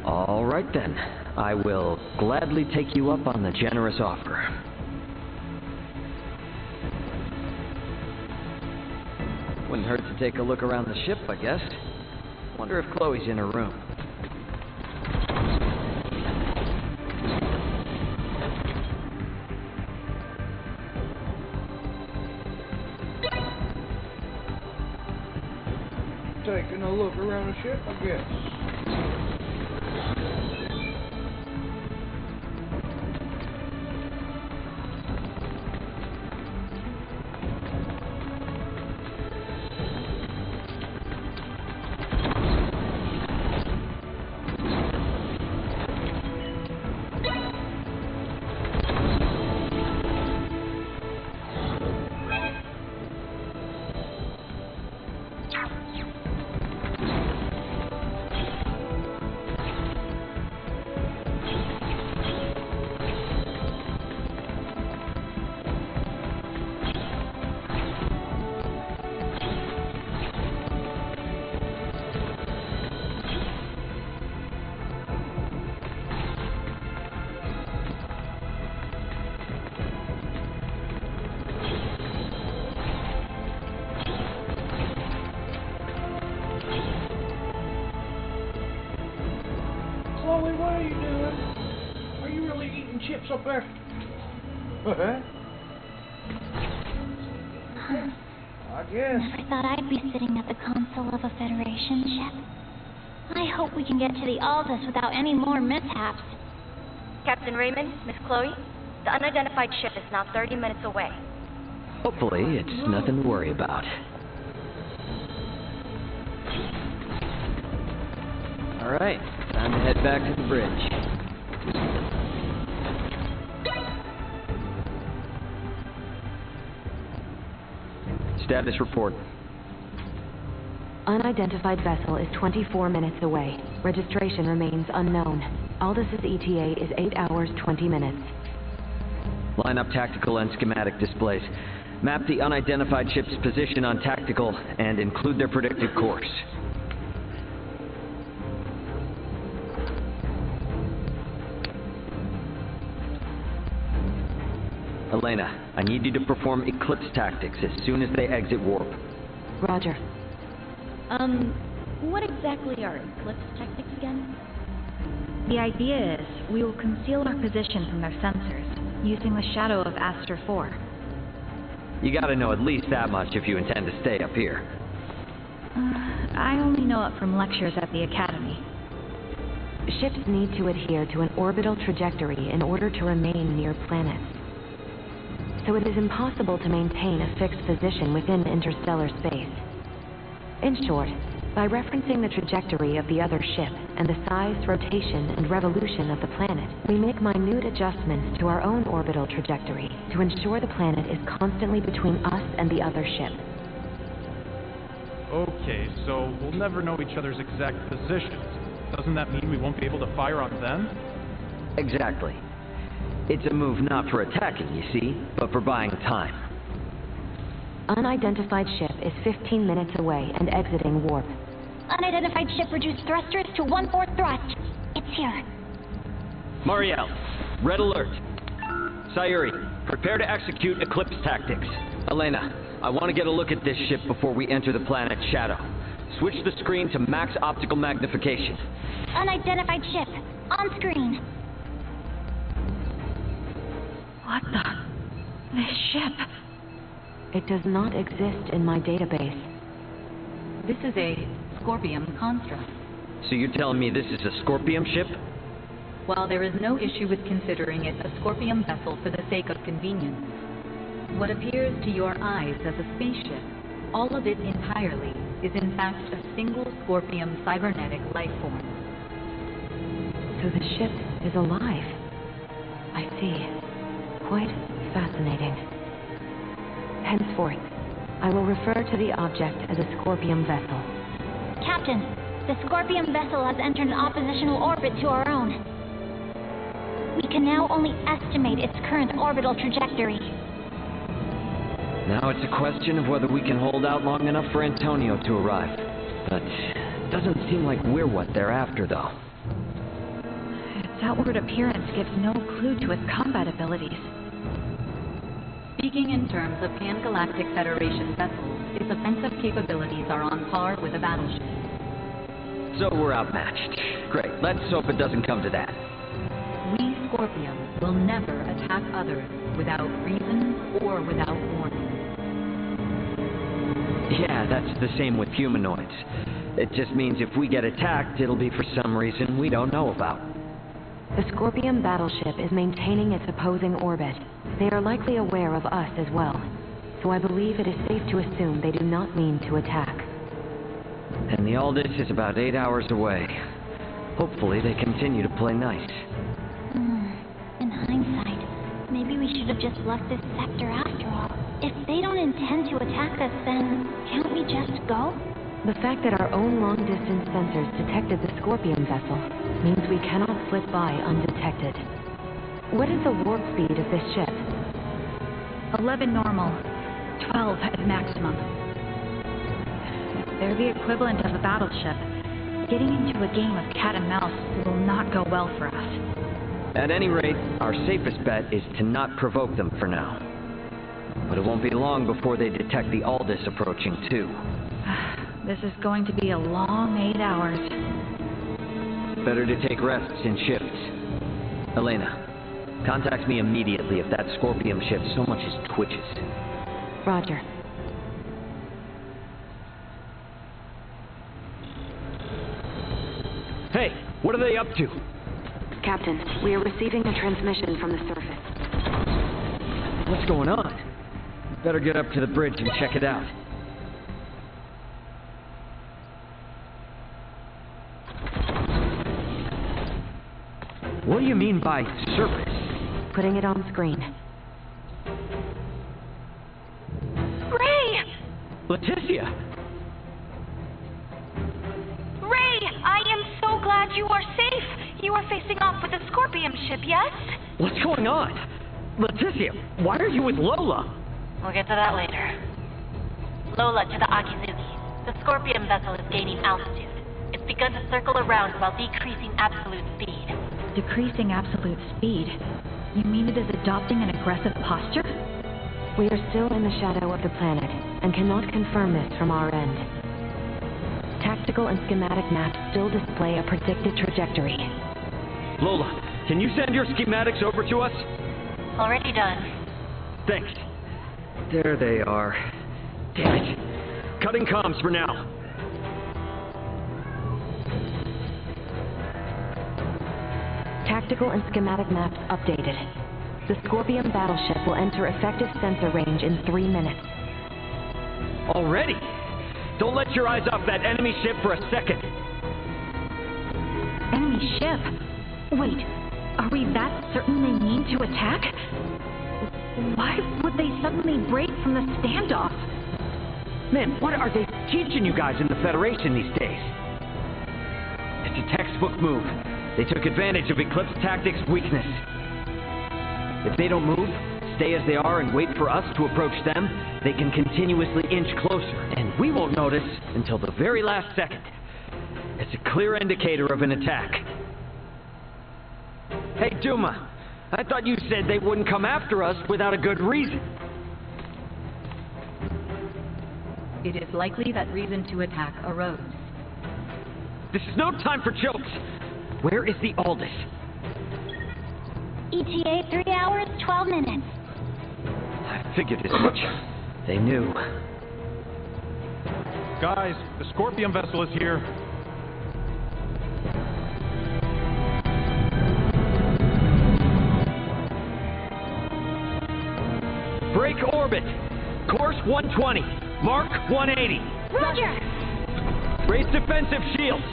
All right then. I will gladly take you up on the generous offer. Wouldn't hurt to take a look around the ship, I guess. Wonder if Chloe's in her room. Taking a look around the ship, I guess. Chloe, what are you doing? Are you really eating chips up there? I guess. Never thought I'd be sitting at the console of a Federation ship. I hope we can get to the Aldous without any more mishaps. Captain Raymond, Miss Chloe, the unidentified ship is now 30 minutes away. Hopefully, it's nothing to worry about. All right, time to head back to the bridge. Status report. Unidentified vessel is 24 minutes away. Registration remains unknown. Aldous' ETA is 8 hours, 20 minutes. Line up tactical and schematic displays. Map the unidentified ship's position on tactical and include their predicted course. Elena, I need you to perform eclipse tactics as soon as they exit warp. Roger. What exactly are eclipse tactics again? The idea is we will conceal our position from their sensors, using the shadow of Aster 4. You gotta know at least that much if you intend to stay up here. I only know it from lectures at the Academy. Ships need to adhere to an orbital trajectory in order to remain near planets. So it is impossible to maintain a fixed position within interstellar space. In short, by referencing the trajectory of the other ship and the size, rotation, and revolution of the planet, we make minute adjustments to our own orbital trajectory to ensure the planet is constantly between us and the other ship. Okay, so we'll never know each other's exact positions. Doesn't that mean we won't be able to fire on them? Exactly. It's a move not for attacking, you see, but for buying time. Unidentified ship is 15 minutes away and exiting warp. Unidentified ship reduced thrusters to 1/4 thrust. It's here. Marielle, red alert. Sayuri, prepare to execute Eclipse tactics. Elena, I want to get a look at this ship before we enter the planet's shadow. Switch the screen to max optical magnification. Unidentified ship. On screen. What the? This ship? It does not exist in my database. This is a Scorpium construct. So you're telling me this is a Scorpium ship? While there is no issue with considering it a Scorpium vessel for the sake of convenience, what appears to your eyes as a spaceship, all of it entirely, is in fact a single Scorpium cybernetic life form. So the ship is alive. I see. Quite fascinating. Henceforth, I will refer to the object as a Scorpium vessel. Captain, the Scorpium vessel has entered an oppositional orbit to our own. We can now only estimate its current orbital trajectory. Now it's a question of whether we can hold out long enough for Antonio to arrive. But it doesn't seem like we're what they're after, though. Its outward appearance gives no clue to its combat abilities. Speaking in terms of Pan-Galactic Federation vessels, its offensive capabilities are on par with a battleship. So we're outmatched. Great, let's hope it doesn't come to that. We Scorpium will never attack others without reason or without warning. Yeah, that's the same with humanoids. It just means if we get attacked, it'll be for some reason we don't know about. The Scorpium battleship is maintaining its opposing orbit. They are likely aware of us as well, so I believe it is safe to assume they do not mean to attack. And the Aldous is about 8 hours away. Hopefully they continue to play nice. In hindsight, maybe we should have just left this sector after all. If they don't intend to attack us, then can't we just go? The fact that our own long-distance sensors detected the Scorpium vessel means we cannot slip by undetected. What is the warp speed of this ship? 11 normal, 12 at maximum. They're the equivalent of a battleship. Getting into a game of cat and mouse will not go well for us. At any rate, our safest bet is to not provoke them for now. But it won't be long before they detect the Aldous approaching, too. This is going to be a long 8 hours. Better to take rests in shifts. Elena, contact me immediately if that Scorpium ship so much as twitches. Roger. Hey, what are they up to? Captain, we are receiving a transmission from the surface. What's going on? Better get up to the bridge and check it out. What do you mean by surface? Putting it on screen. Ray! Leticia! Ray, I am so glad you are safe. You are facing off with the Scorpium ship, yes? What's going on? Leticia, why are you with Lola? We'll get to that later. Lola to the Akizuki. The Scorpium vessel is gaining altitude. It's begun to circle around while decreasing absolute speed. Decreasing absolute speed? You mean it is adopting an aggressive posture? We are still in the shadow of the planet, and cannot confirm this from our end. Tactical and schematic maps still display a predicted trajectory. Lola, can you send your schematics over to us? Already done. Thanks. There they are. Damn it. Cutting comms for now. Tactical and schematic maps updated. The Scorpion battleship will enter effective sensor range in 3 minutes. Already? Don't let your eyes off that enemy ship for a second. Enemy ship? Wait, are we that certain they mean to attack? Why would they suddenly break from the standoff? Man, what are they teaching you guys in the Federation these days? It's a textbook move. They took advantage of Eclipse Tactics' weakness. If they don't move, stay as they are, and wait for us to approach them, they can continuously inch closer, and we won't notice until the very last second. It's a clear indicator of an attack. Hey, Duma, I thought you said they wouldn't come after us without a good reason. It is likely that reason to attack arose. This is no time for jokes. Where is the Aldous? ETA 3 hours, 12 minutes. I figured as much. They knew. Guys, the Scorpion vessel is here. Break orbit. Course 120. Mark 180. Roger! Raise defensive shields.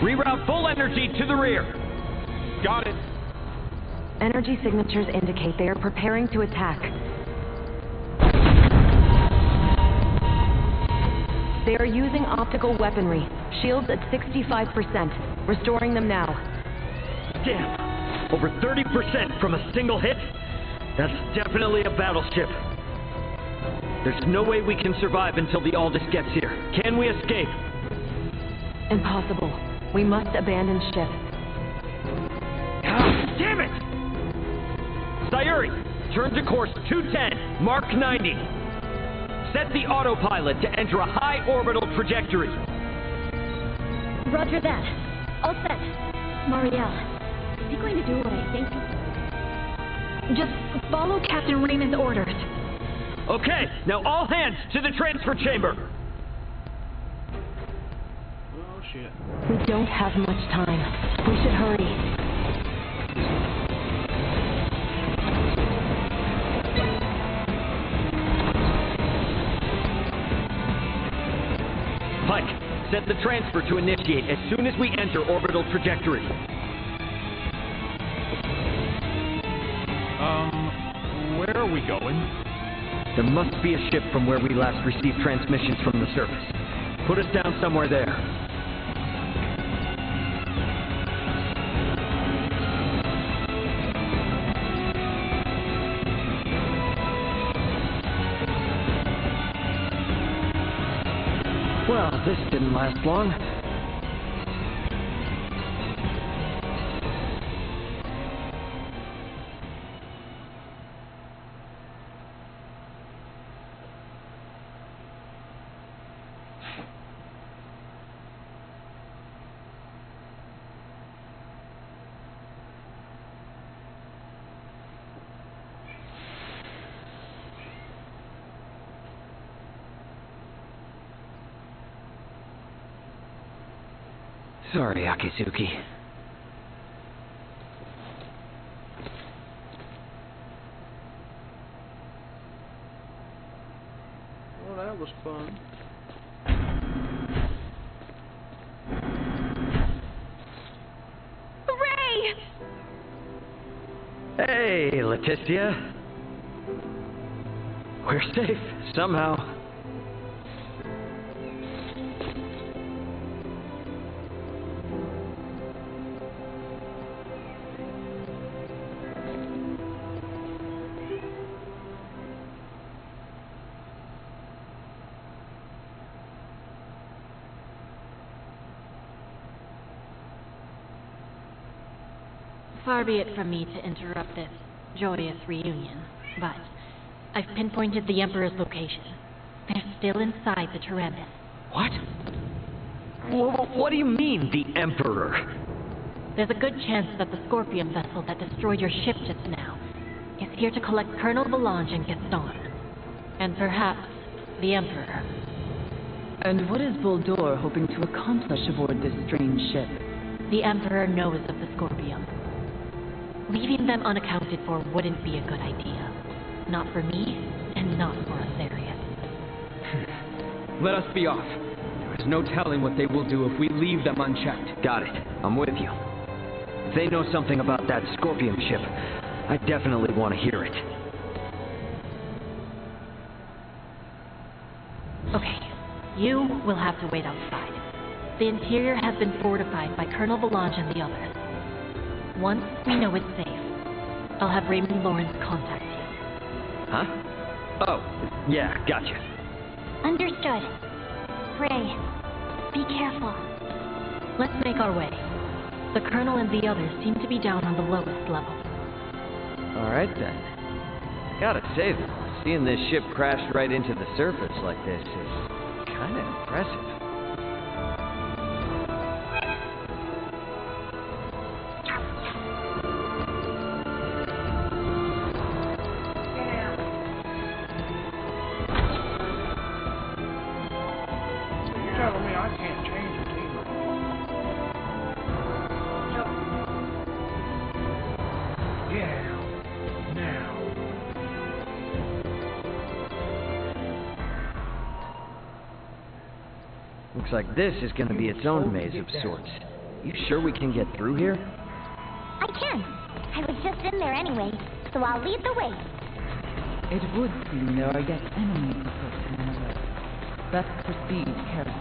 Reroute full energy to the rear. Got it. Energy signatures indicate they are preparing to attack. They are using optical weaponry. Shields at 65%. Restoring them now. Damn. Over 30% from a single hit? That's definitely a battleship. There's no way we can survive until the Aldous gets here. Can we escape? Impossible. We must abandon ship. God damn it! Sayuri, turn to course 210, Mark 90. Set the autopilot to enter a high orbital trajectory. Roger that. All set. Marielle, is he going to do what I think? Just follow Captain Raymond's orders. Okay, now all hands to the transfer chamber. Oh shit. We don't have much time. We should hurry. Pike, set the transfer to initiate as soon as we enter orbital trajectory. Where are we going? There must be a ship from where we last received transmissions from the surface. Put us down somewhere there. Well, this didn't last long. Sorry, Akizuki. Well, that was fun. Hooray! Hey, Leticia. We're safe, somehow. Far be it from me to interrupt this joyous reunion, but I've pinpointed the Emperor's location. They're still inside the Tyrannus. What? What do you mean, the Emperor? There's a good chance that the Scorpion vessel that destroyed your ship just now is here to collect Colonel Belange and Gaston. And perhaps the Emperor. And what is Voldor hoping to accomplish aboard this strange ship? The Emperor knows of the Scorpion. Leaving them unaccounted for wouldn't be a good idea. Not for me, and not for Atherius. Let us be off. There is no telling what they will do if we leave them unchecked. Got it. I'm with you. If they know something about that Scorpion ship, I definitely want to hear it. Okay, you will have to wait outside. The interior has been fortified by Colonel Valange and the others. Once we know it's safe, I'll have Raymond Lawrence contact you. Huh? Oh, yeah, gotcha. Understood. Ray, be careful. Let's make our way. The Colonel and the others seem to be down on the lowest level. Alright then. Gotta say, seeing this ship crash right into the surface like this is kinda impressive. You're telling me I can't change it either. Yeah. Now. Looks like this is gonna be its own maze of sorts. You sure we can get through here? I can. I was just in there anyway, so I'll lead the way. It would seem there are yet enemies afoot in the west. Best proceed carefully.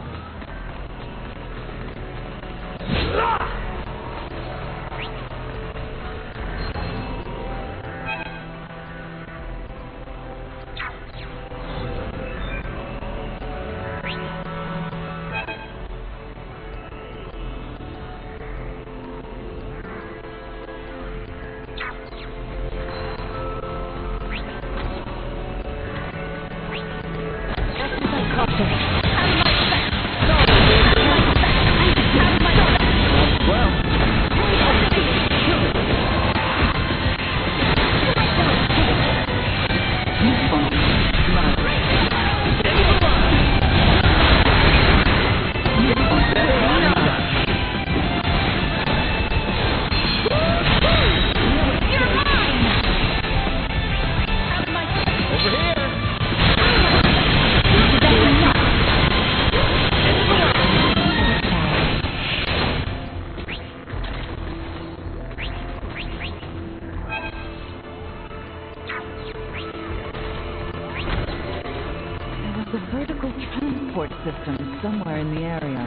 The vertical transport system somewhere in the area.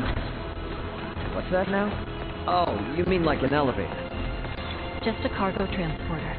What's that now? Oh, you mean like an elevator? Just a cargo transporter.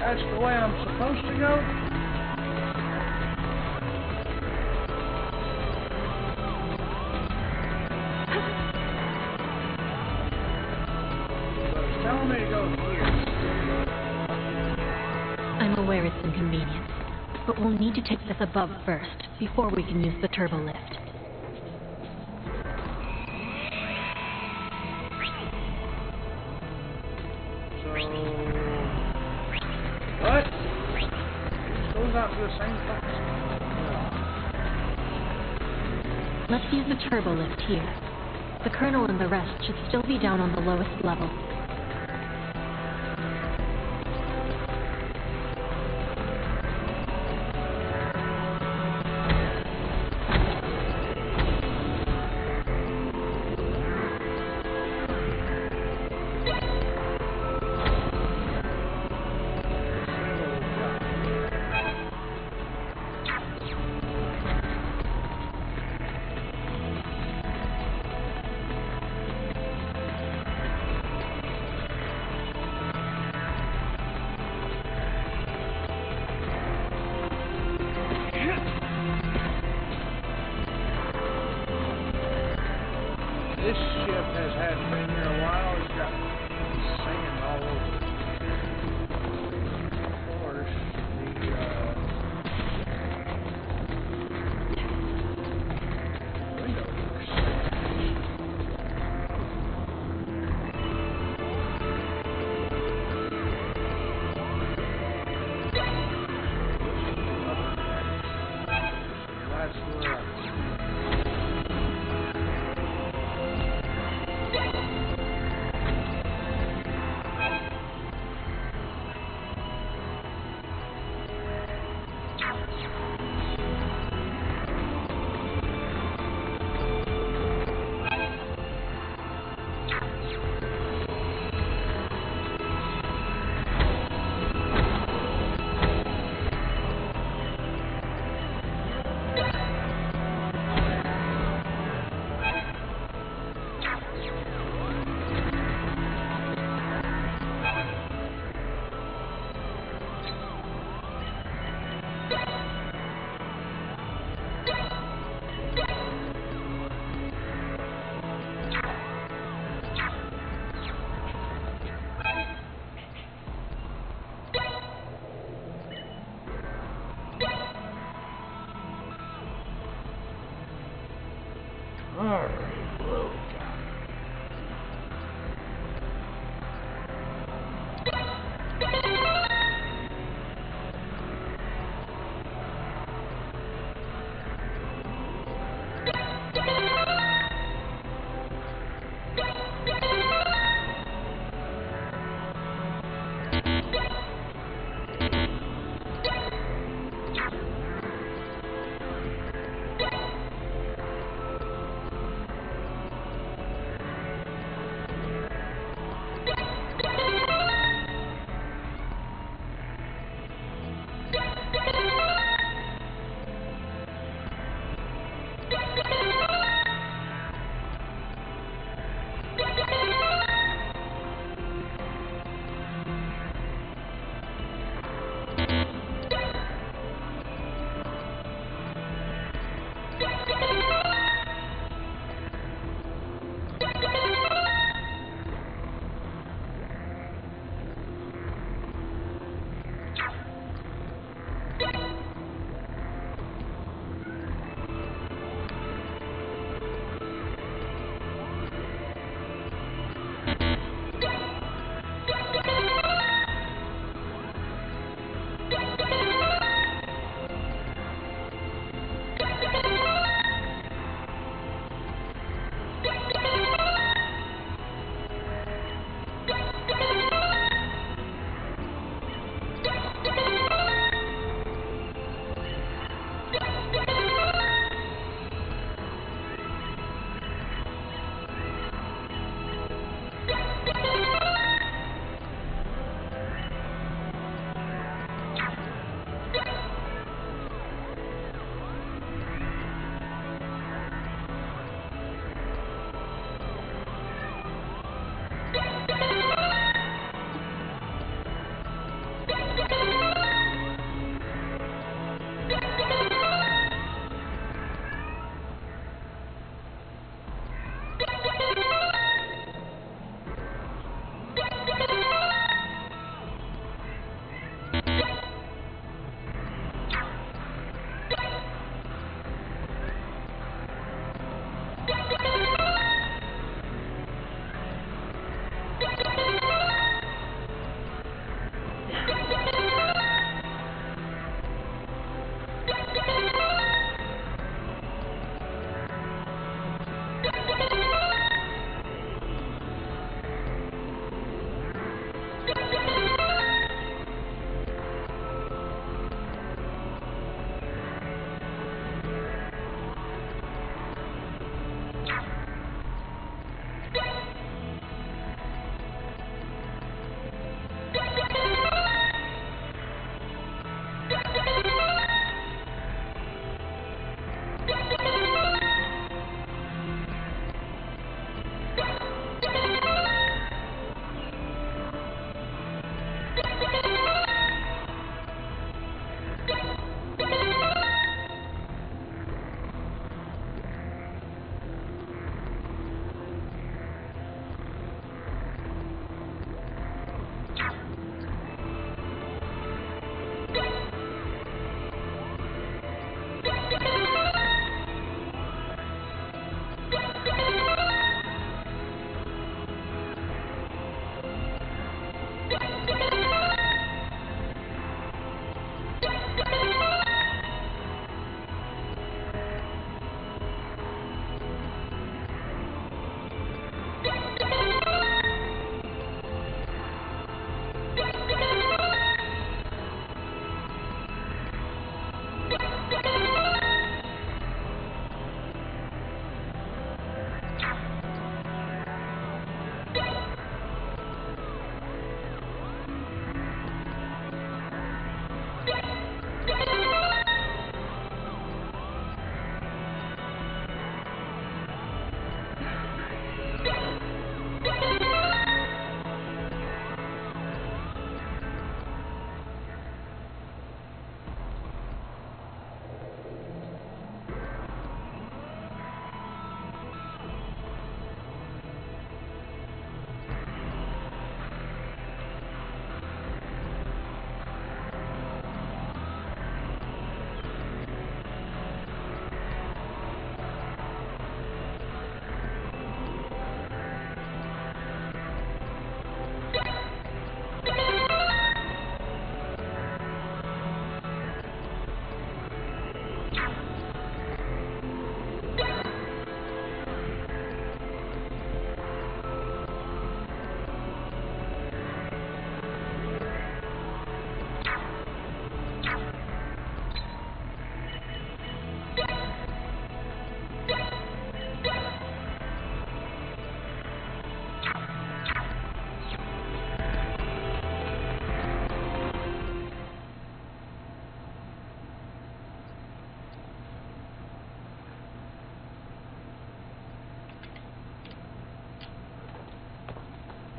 That's the way I'm supposed to go? But it's telling me to go here. I'm aware it's inconvenient, but we'll need to take this above first, before we can use the turbo lift. What? It goes out to the same place. Let's use the turbo lift here. The Colonel and the rest should still be down on the lowest level. This ship hadn't been here a while. It's got sand all over it. Of course, the window looks that's where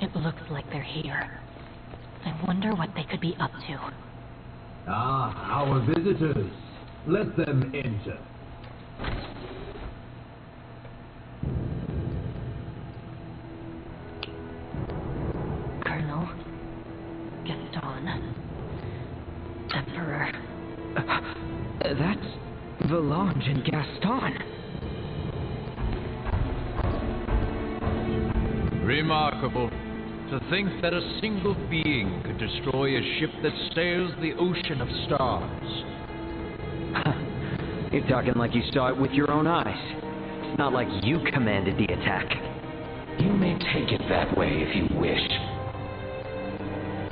It looks like they're here. I wonder what they could be up to. Ah, our visitors. Let them enter. Colonel, Gaston, Emperor. That's Valange and Gaston. Remarkable. To think that a single being could destroy a ship that sails the ocean of stars. You're talking like you saw it with your own eyes. It's not like you commanded the attack. You may take it that way if you wish.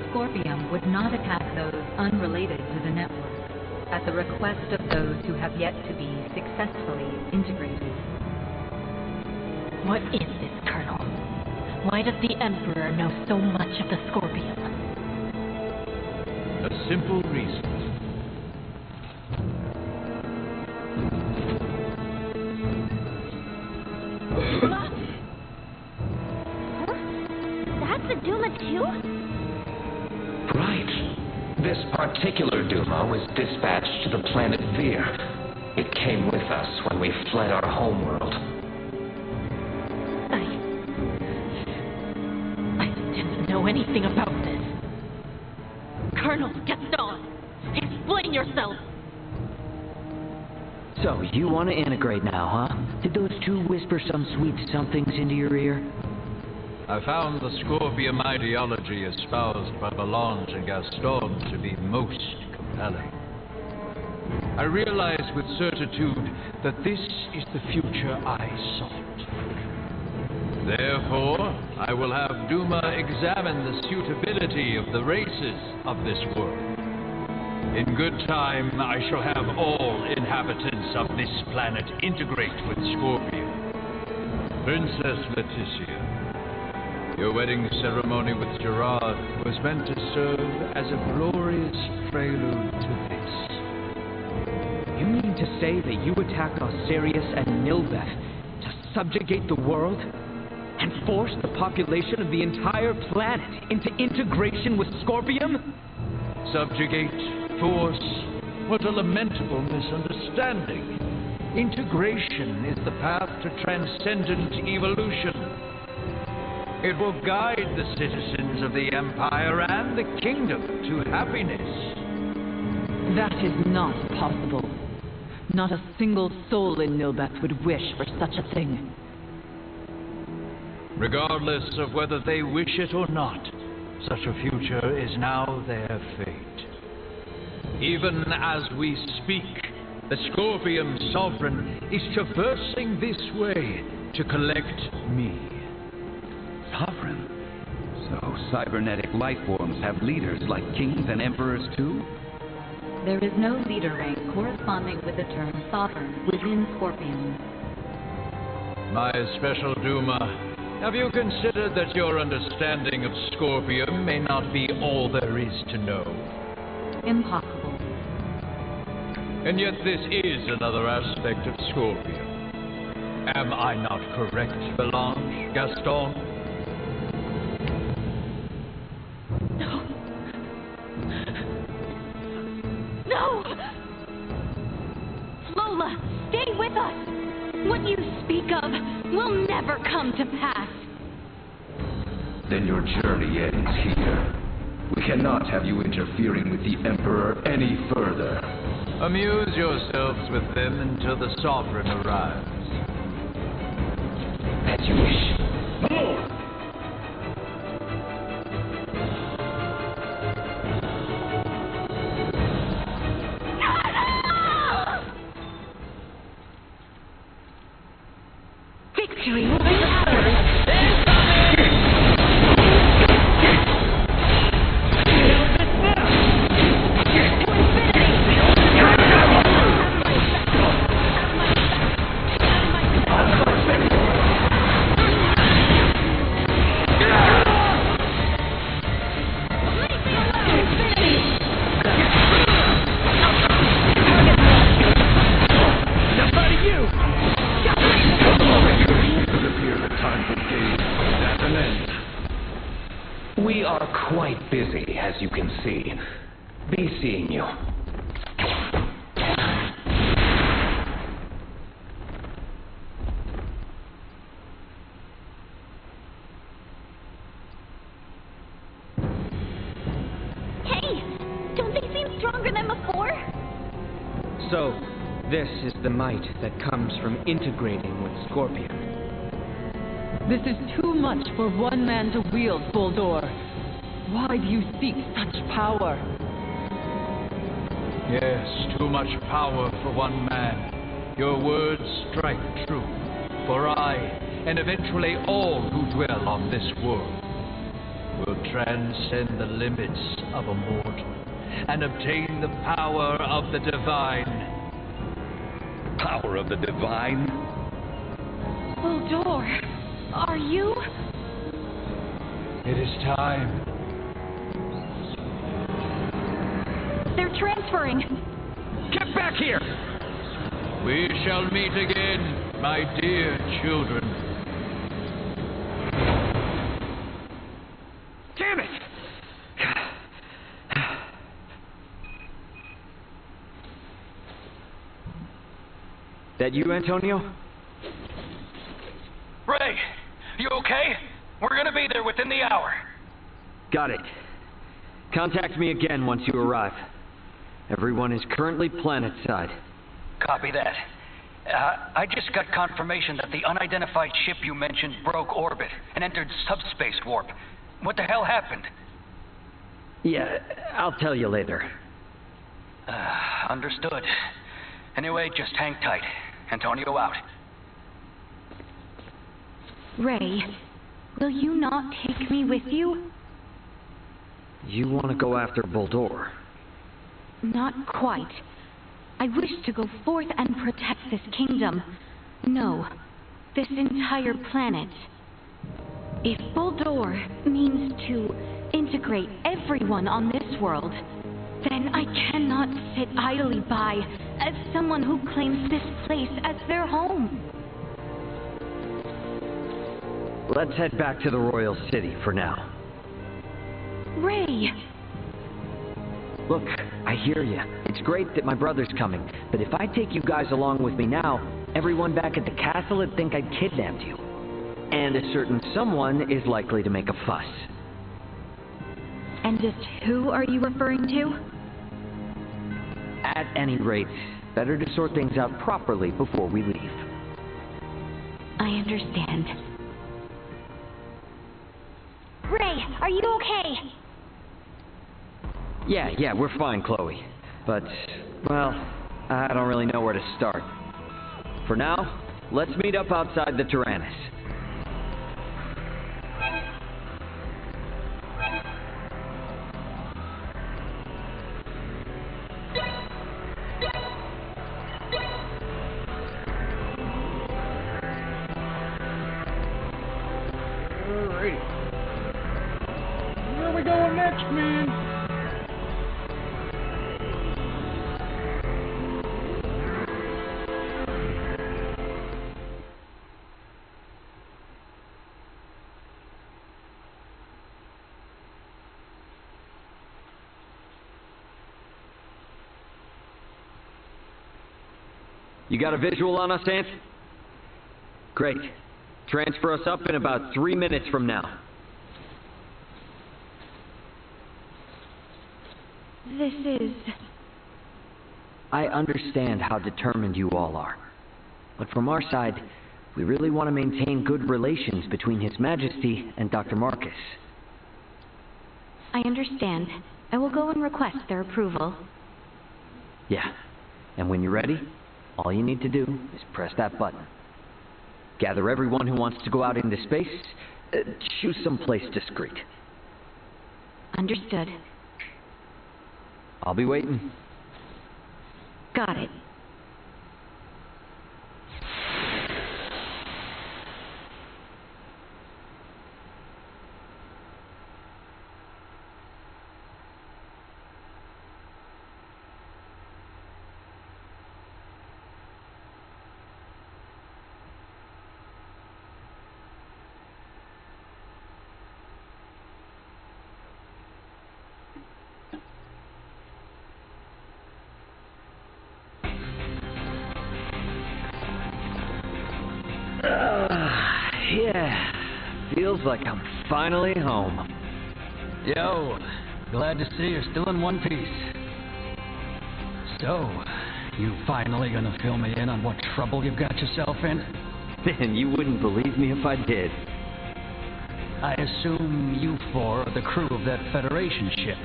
Scorpium would not attack those unrelated to the network, at the request of those who have yet to be successfully integrated. What is this, Colonel? Why does the Emperor know so much of the Scorpium? A simple reason. Huh? That's a Duma too? Right. This particular Duma was dispatched to the planet Vir. It came with us when we fled our homeworld. Know anything about this? Colonel Gaston, explain yourself! So, you want to integrate now, huh? Did those two whisper some sweet somethings into your ear? I found the Scorpium ideology espoused by Valange and Gaston to be most compelling. I realize with certitude that this is the future I sought. Therefore, I will have Duma examine the suitability of the races of this world. In good time, I shall have all inhabitants of this planet integrate with Scorpion. Princess Leticia, your wedding ceremony with Gerard was meant to serve as a glorious prelude to this. You mean to say that you attacked Osirius and Nilbeth to subjugate the world? And force the population of the entire planet into integration with Scorpium? Subjugate, force, what a lamentable misunderstanding. Integration is the path to transcendent evolution. It will guide the citizens of the Empire and the Kingdom to happiness. That is not possible. Not a single soul in Nilbeth would wish for such a thing. Regardless of whether they wish it or not, such a future is now their fate. Even as we speak, the Scorpium Sovereign is traversing this way to collect me. Sovereign? So cybernetic life forms have leaders like kings and emperors too? There is no leader rank corresponding with the term sovereign within Scorpion. My special Duma, have you considered that your understanding of Scorpium may not be all there is to know? Impossible. And yet this is another aspect of Scorpium. Am I not correct, Valange, Gaston? No! No! Lola, stay with us! What you speak of will never come to pass. Then your journey ends here. We cannot have you interfering with the Emperor any further. Amuse yourselves with them until the Sovereign arrives. As you wish. More! Victory will be ours! you can see. Be seeing you. Stronger than before? So, this is the might that comes from integrating with Scorpion. This is too much for one man to wield, Boldor. Why do you seek such power? Yes, too much power for one man. Your words strike true. For I, and eventually all who dwell on this world, will transcend the limits of a mortal and obtain the power of the divine. Power of the divine? Boldor, are you? It is time. They're transferring. Get back here! We shall meet again, my dear children. Damn it! That you, Antonio? Ray, you okay? We're gonna be there within the hour. Got it. Contact me again once you arrive. Everyone is currently planetside. Copy that. I just got confirmation that the unidentified ship you mentioned broke orbit and entered subspace warp. What the hell happened? Yeah, I'll tell you later. Understood. Anyway, just hang tight. Antonio out. Ray, will you not take me with you? You want to go after Boldor? Not quite. I wish to go forth and protect this kingdom. No, this entire planet. If Boldor means to integrate everyone on this world, then I cannot sit idly by as someone who claims this place as their home. Let's head back to the Royal City for now. Ray! Look, I hear you. It's great that my brother's coming, but if I take you guys along with me now, everyone back at the castle would think I'd kidnapped you. And a certain someone is likely to make a fuss. And just who are you referring to? At any rate, better to sort things out properly before we leave. I understand. Ray, are you okay? Yeah, we're fine, Chloe. But, well, I don't really know where to start. For now, let's meet up outside the Tyrannus. Where are we going next, man? You got a visual on us, Ant? Great. Transfer us up in about 3 minutes from now. This is... I understand how determined you all are. But from our side, we really want to maintain good relations between His Majesty and Dr. Marcus. I understand. I will go and request their approval. Yeah. And when you're ready, all you need to do is press that button. Gather everyone who wants to go out into space. Choose someplace discreet. Understood. I'll be waiting. Got it. Feels like I'm finally home. Yo, glad to see you're still in one piece. So, you finally gonna fill me in on what trouble you've got yourself in? And you wouldn't believe me if I did. I assume you four are the crew of that Federation ship.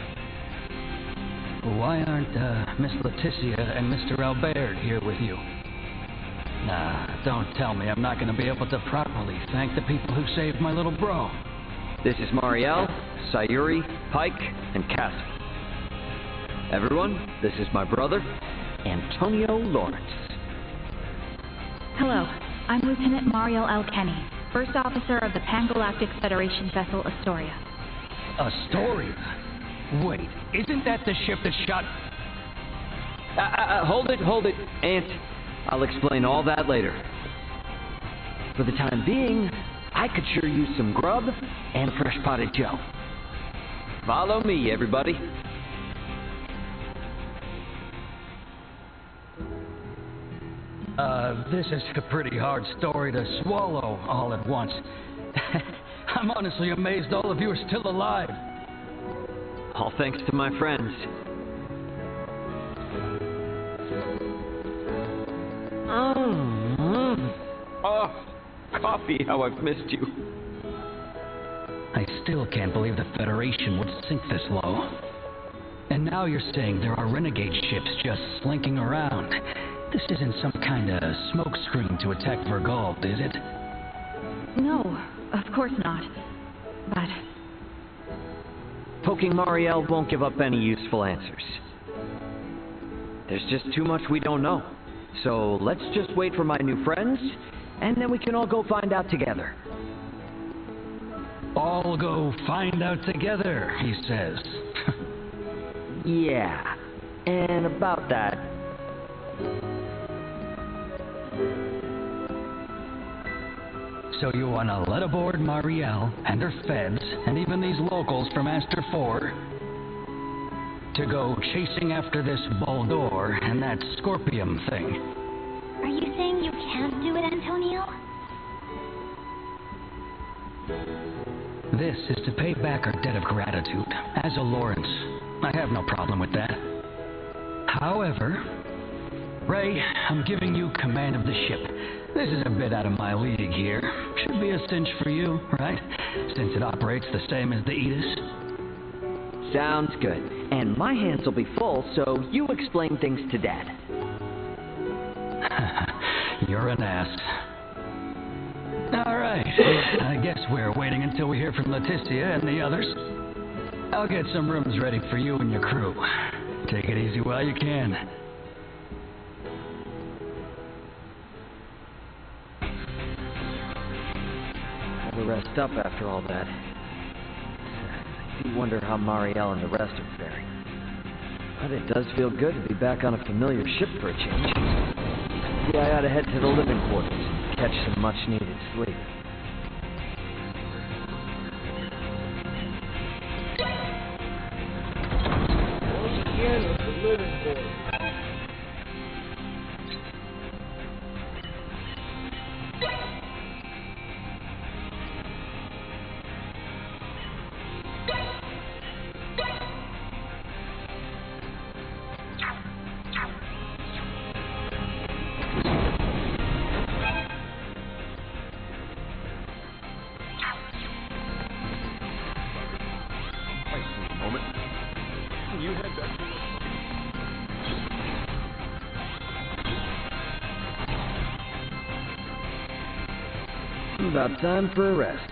Why aren't Miss Leticia and Mr. Albert here with you? Nah, don't tell me I'm not gonna be able to properly thank the people who saved my little bro. This is Marielle, Sayuri, Pike, and Cassie. Everyone, this is my brother, Antonio Lawrence. Hello, I'm Lieutenant Mariel L. Kenny, First Officer of the Pan-Galactic Federation vessel Astoria. Astoria? Wait, isn't that the ship that shot... Hold it, Ant. I'll explain all that later. For the time being, I could sure use some grub and fresh potted Joe. Follow me, everybody. This is a pretty hard story to swallow all at once. I'm honestly amazed all of you are still alive. All thanks to my friends. Oh, coffee, how I've missed you. I still can't believe the Federation would sink this low. And now you're saying there are renegade ships just slinking around. This isn't some kind of smokescreen to attack Vergald, is it? No, of course not. But... Poking Marielle won't give up any useful answers. There's just too much we don't know. So let's just wait for my new friends, and then we can all go find out together. All go find out together, he says. Yeah, and about that... So you want to let aboard Marielle and her feds, and even these locals from Aster 4, to go chasing after this Baldor and that Scorpium thing. Are you saying you can't do it, Antonio? This is to pay back our debt of gratitude. As a Lawrence, I have no problem with that. However, Ray, I'm giving you command of the ship. This is a bit out of my league here. Should be a cinch for you, right? Since it operates the same as the Aegis. Sounds good. And my hands will be full, so you explain things to Dad. You're an ass. All right. I guess we're waiting until we hear from Leticia and the others. I'll get some rooms ready for you and your crew. Take it easy while you can. To rest up after all that. I do wonder how Marielle and the rest are faring. But it does feel good to be back on a familiar ship for a change. Maybe I ought to head to the living quarters and catch some much-needed sleep. Once again with the living quarters. About time for a rest.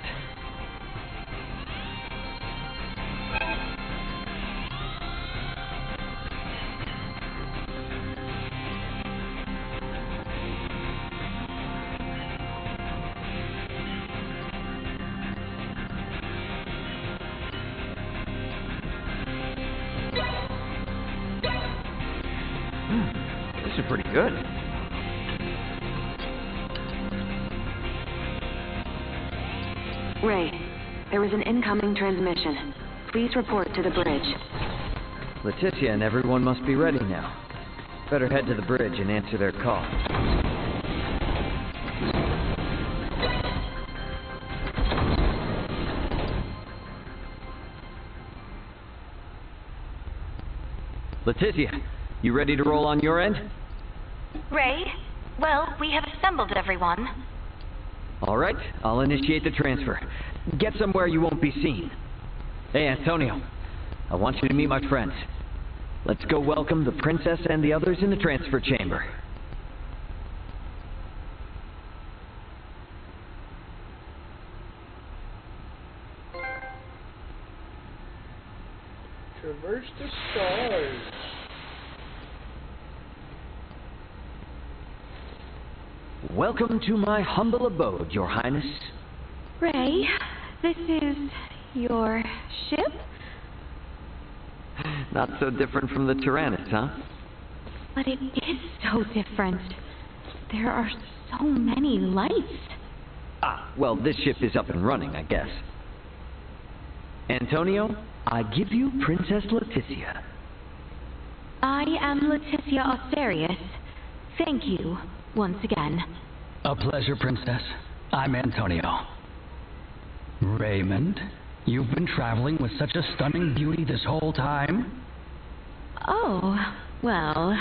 These are pretty good. Ray, there was an incoming transmission. Please report to the bridge. Leticia and everyone must be ready now. Better head to the bridge and answer their call. Leticia, you ready to roll on your end? Ray? Well, we have assembled everyone. All right, I'll initiate the transfer. Get somewhere you won't be seen. Hey, Antonio, I want you to meet my friends. Let's go welcome the princess and the others in the transfer chamber. Traverse the stars. Welcome to my humble abode, Your Highness. Ray, this is your ship? Not so different from the Tyrannus, huh? But it is so different. There are so many lights. Well, this ship is up and running, I guess. Antonio, I give you Princess Leticia. I am Leticia Osterius. Thank you, once again. A pleasure, Princess. I'm Antonio. Raymond, you've been traveling with such a stunning beauty this whole time? Oh, well...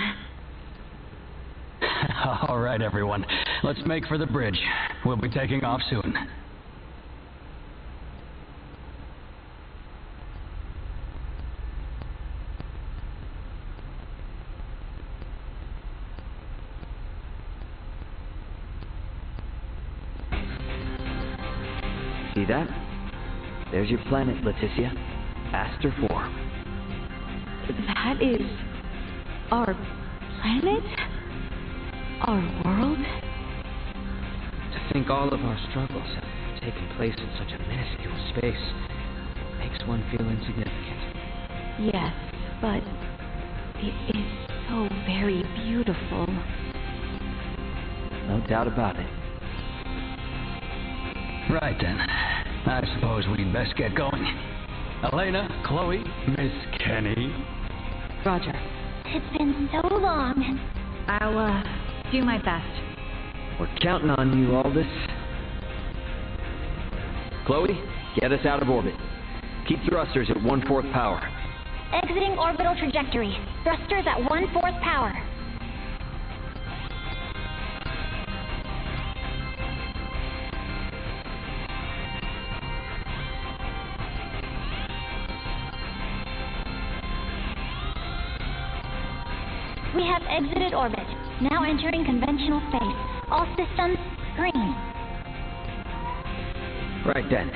All right, everyone. Let's make for the bridge. We'll be taking off soon. See that? There's your planet, Leticia. Aster 4. That is... our planet? Our world? To think all of our struggles have taken place in such a minuscule space makes one feel insignificant. Yes, but it is so very beautiful. No doubt about it. Right then. I suppose we'd best get going. Elena, Chloe, Miss Kenny. Roger. It's been so long. I'll, do my best. We're counting on you, Aldous. Chloe, get us out of orbit. Keep thrusters at 1/4 power. Exiting orbital trajectory. Thrusters at 1/4 power. We have exited orbit. Now entering conventional space. All systems green. Right then.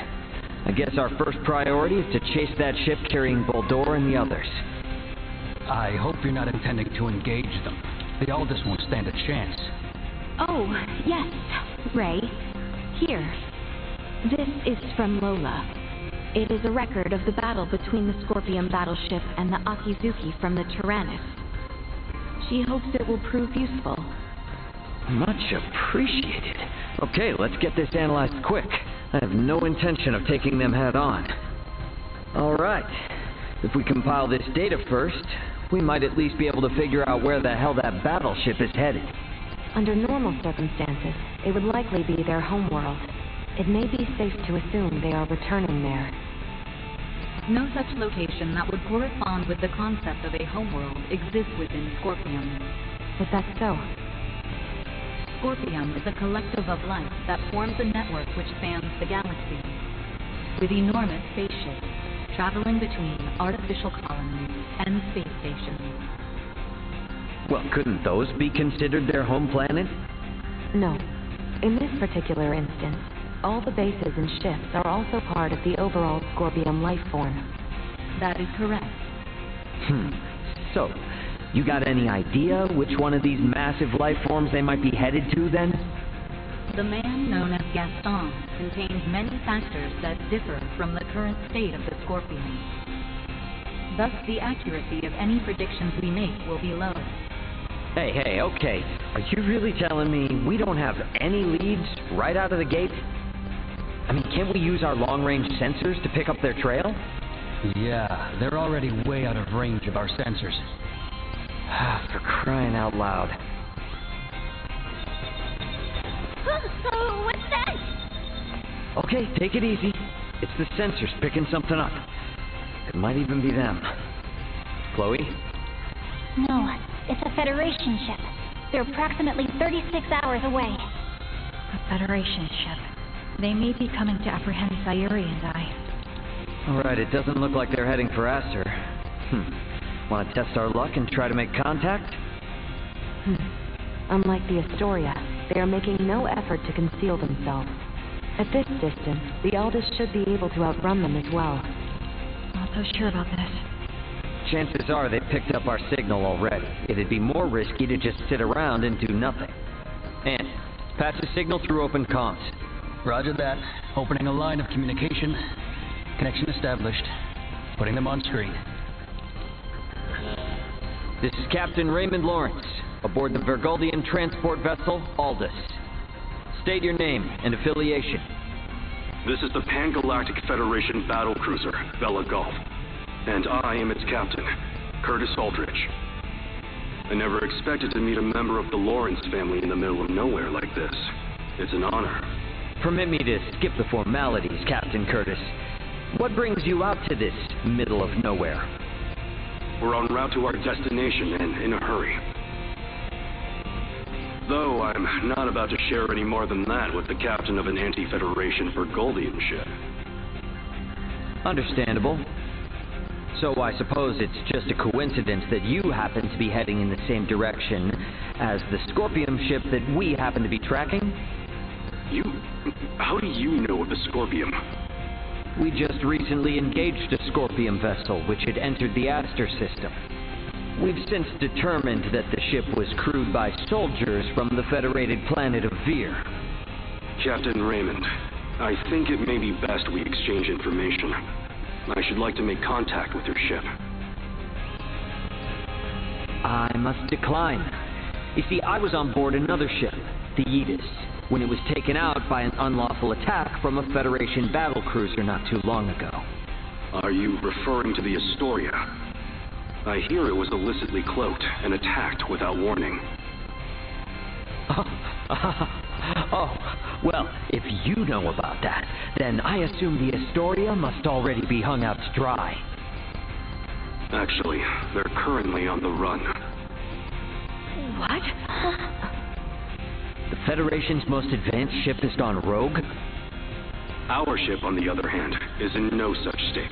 I guess our first priority is to chase that ship carrying Boldor and the others. I hope you're not intending to engage them. The Aldous won't stand a chance. Oh, yes, Ray. Here. This is from Lola. It is a record of the battle between the Scorpion battleship and the Akizuki from the Tyrannus. She hopes it will prove useful. Much appreciated. Okay, let's get this analyzed quick. I have no intention of taking them head on. All right. If we compile this data first, we might at least be able to figure out where the hell that battleship is headed. Under normal circumstances, it would likely be their homeworld. It may be safe to assume they are returning there. No such location that would correspond with the concept of a homeworld exists within Scorpion. But that's so. Scorpion is a collective of life that forms a network which spans the galaxy, with enormous spaceships traveling between artificial colonies and space stations. Well, couldn't those be considered their home planet? No. In this particular instance, all the bases and ships are also part of the overall Scorpion life form. That is correct. So, you got any idea which one of these massive life forms they might be headed to, then? The man known as Gaston contains many factors that differ from the current state of the Scorpion. Thus, the accuracy of any predictions we make will be low. Hey, okay. Are you really telling me we don't have any leads right out of the gate? I mean, can't we use our long-range sensors to pick up their trail? Yeah, they're already way out of range of our sensors. For crying out loud. What's that? Okay, take it easy. It's the sensors picking something up. It might even be them. Chloe, No, it's a Federation ship. They're approximately 36 hours away. A Federation ship. They may be coming to apprehend Sayuri and I. Alright, it doesn't look like they're heading for Aster. Want to test our luck and try to make contact? Unlike the Astoria, they are making no effort to conceal themselves. At this distance, the Aldous should be able to outrun them as well. Not so sure about this. Chances are they've picked up our signal already. It'd be more risky to just sit around and do nothing. And patch the signal through open comms. Roger that. Opening a line of communication. Connection established. Putting them on screen. This is Captain Raymond Lawrence, aboard the Vergoldian transport vessel, Aldous. State your name and affiliation. This is the Pan-Galactic Federation battlecruiser, Bella Gulf. And I am its captain, Curtis Aldrich. I never expected to meet a member of the Lawrence family in the middle of nowhere like this. It's an honor. Permit me to skip the formalities, Captain Curtis. What brings you out to this middle of nowhere? We're en route to our destination and in a hurry. Though I'm not about to share any more than that with the captain of an anti-Federation Vergoldian ship. Understandable. So I suppose it's just a coincidence that you happen to be heading in the same direction as the Scorpium ship that we happen to be tracking? How do you know of the Scorpium? We just recently engaged a Scorpium vessel which had entered the Aster system. We've since determined that the ship was crewed by soldiers from the Federated planet of Vir. Captain Raymond, I think it may be best we exchange information. I should like to make contact with your ship. I must decline. You see, I was on board another ship, the Aegis, when it was taken out by an unlawful attack from a Federation battlecruiser not too long ago. Are you referring to the Astoria? I hear it was illicitly cloaked and attacked without warning. Well, if you know about that, then I assume the Astoria must already be hung out to dry. Actually, they're currently on the run. What? The Federation's most advanced ship has gone rogue? Our ship, on the other hand, is in no such state.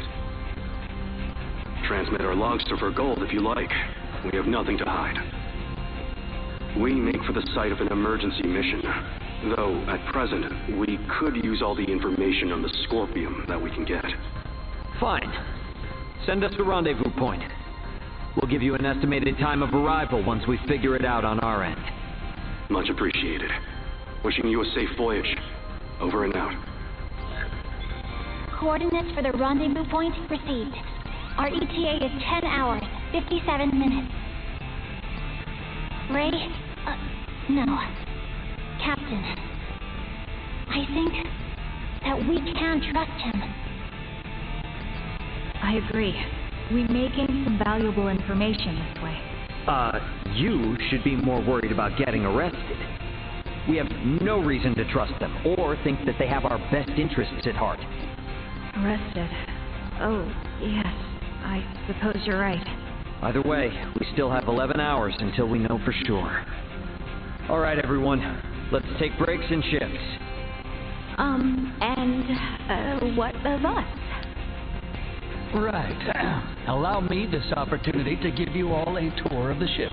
Transmit our logs to Vergold if you like. We have nothing to hide. We make for the site of an emergency mission, though at present, we could use all the information on the Scorpium that we can get. Fine. Send us a rendezvous point. We'll give you an estimated time of arrival once we figure it out on our end. Much appreciated. Wishing you a safe voyage. Over and out. Coordinates for the rendezvous point received. Our ETA is 10 hours, 57 minutes. Ray? No. Captain. I think that we can trust him. I agree. We may gain some valuable information this way. You should be more worried about getting arrested. We have no reason to trust them, or think that they have our best interests at heart. Arrested? Oh, yes. I suppose you're right. Either way, we still have 11 hours until we know for sure. All right, everyone. Let's take breaks and shifts. What of us? Right. Allow me this opportunity to give you all a tour of the ship.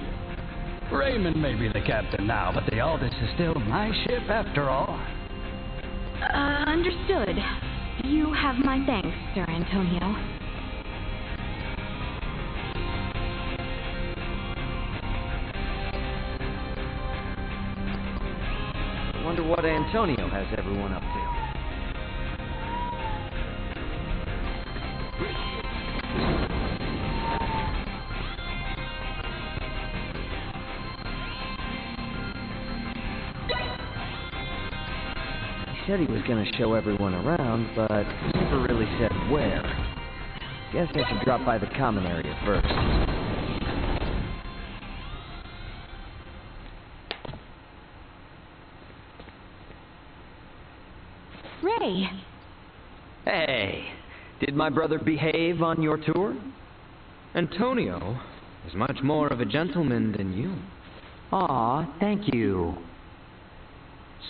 Raymond may be the captain now, but the Aldous is still my ship after all. Understood. You have my thanks, Sir Antonio. I wonder what Antonio has everyone up to. He said he was going to show everyone around, but never really said where. Guess I should drop by the common area first. Ray! Hey, did my brother behave on your tour? Antonio, is much more of a gentleman than you. Aw, thank you.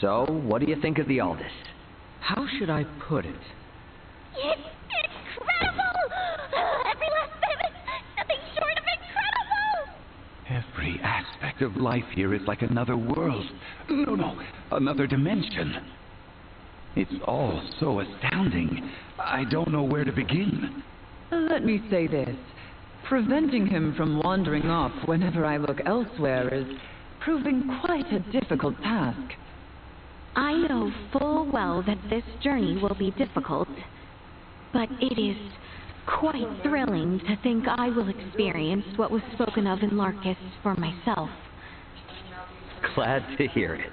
So, what do you think of the Aldous? How should I put it? It's incredible! Every last bit of it, nothing short of incredible! Every aspect of life here is like another world. No, another dimension. It's all so astounding. I don't know where to begin. Let me say this. Preventing him from wandering off whenever I look elsewhere is proving quite a difficult task. I know full well that this journey will be difficult, but it is quite thrilling to think I will experience what was spoken of in Larkus for myself. Glad to hear it.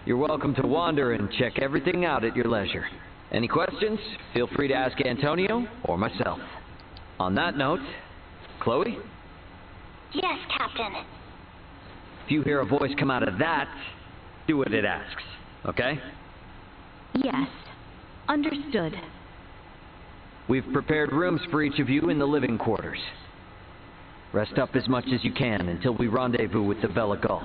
You're welcome to wander and check everything out at your leisure. Any questions? Feel free to ask Antonio or myself. On that note, Chloe? Yes, Captain. If you hear a voice come out of that, do what it asks, okay? Yes, understood. We've prepared rooms for each of you in the living quarters. Rest up as much as you can until we rendezvous with the Vela Gulf.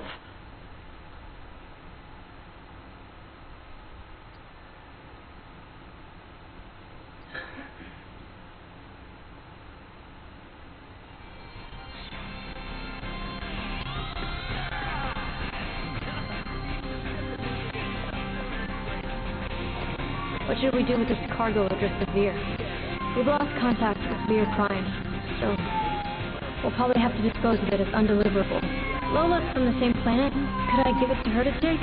What should we do with this cargo addressed to Veer? We've lost contact with Veer Prime, so we'll probably have to dispose of it as undeliverable. Lola's from the same planet. Could I give it to her to take?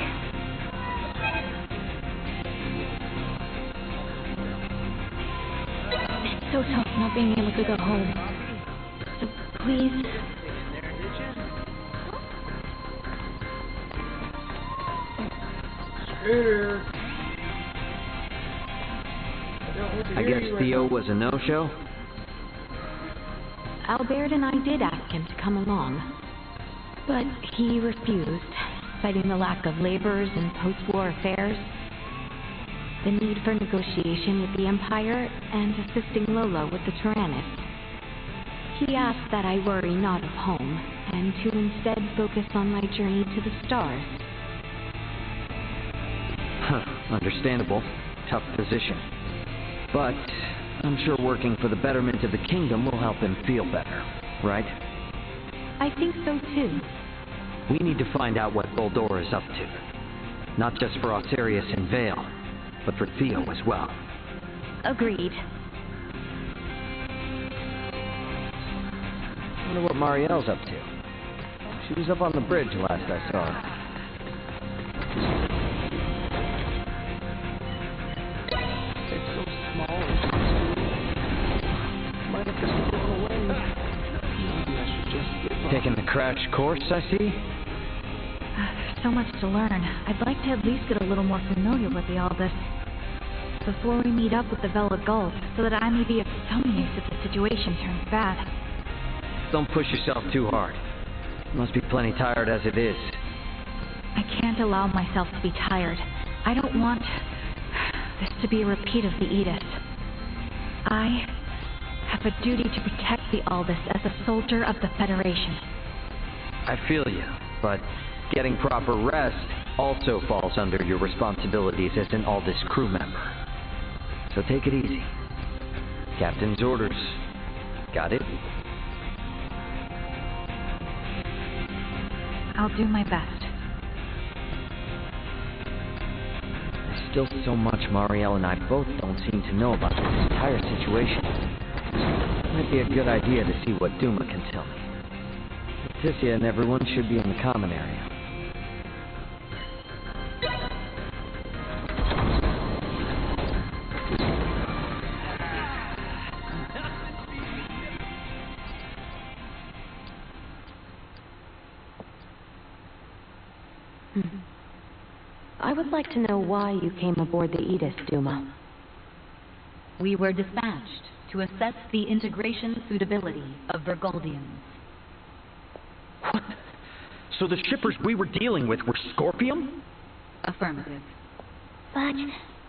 It's so tough not being able to go home. So please... Scooter. I guess Theo was a no-show? Albert and I did ask him to come along, but he refused, citing the lack of laborers and post-war affairs, the need for negotiation with the Empire, and assisting Lola with the Tyrannus. He asked that I worry not of home, and to instead focus on my journey to the stars. Understandable. Tough position. But I'm sure working for the betterment of the kingdom will help him feel better, right? I think so too. We need to find out what Boldor is up to. Not just for Osirius and Vale, but for Theo as well. Agreed. I wonder what Marielle's up to. She was up on the bridge last I saw her. Taking the crash course, I see? There's so much to learn. I'd like to at least get a little more familiar with the Aldous before we meet up with the Vela Gulf, so that I may be of some use if the situation turns bad. Don't push yourself too hard. You must be plenty tired as it is. I can't allow myself to be tired. I don't want this to be a repeat of the Edict. I have a duty to protect the Aldous as a soldier of the Federation. I feel you, but getting proper rest also falls under your responsibilities as an Aldous crew member. So take it easy. Captain's orders. Got it? I'll do my best. There's still so much Marielle and I both don't seem to know about this entire situation. Might be a good idea to see what Duma can tell me. Leticia and everyone should be in the common area. I would like to know why you came aboard the Aegis, Duma. We were dispatched to assess the integration suitability of Virgoldians. What? So the shippers we were dealing with were Scorpium? Affirmative. But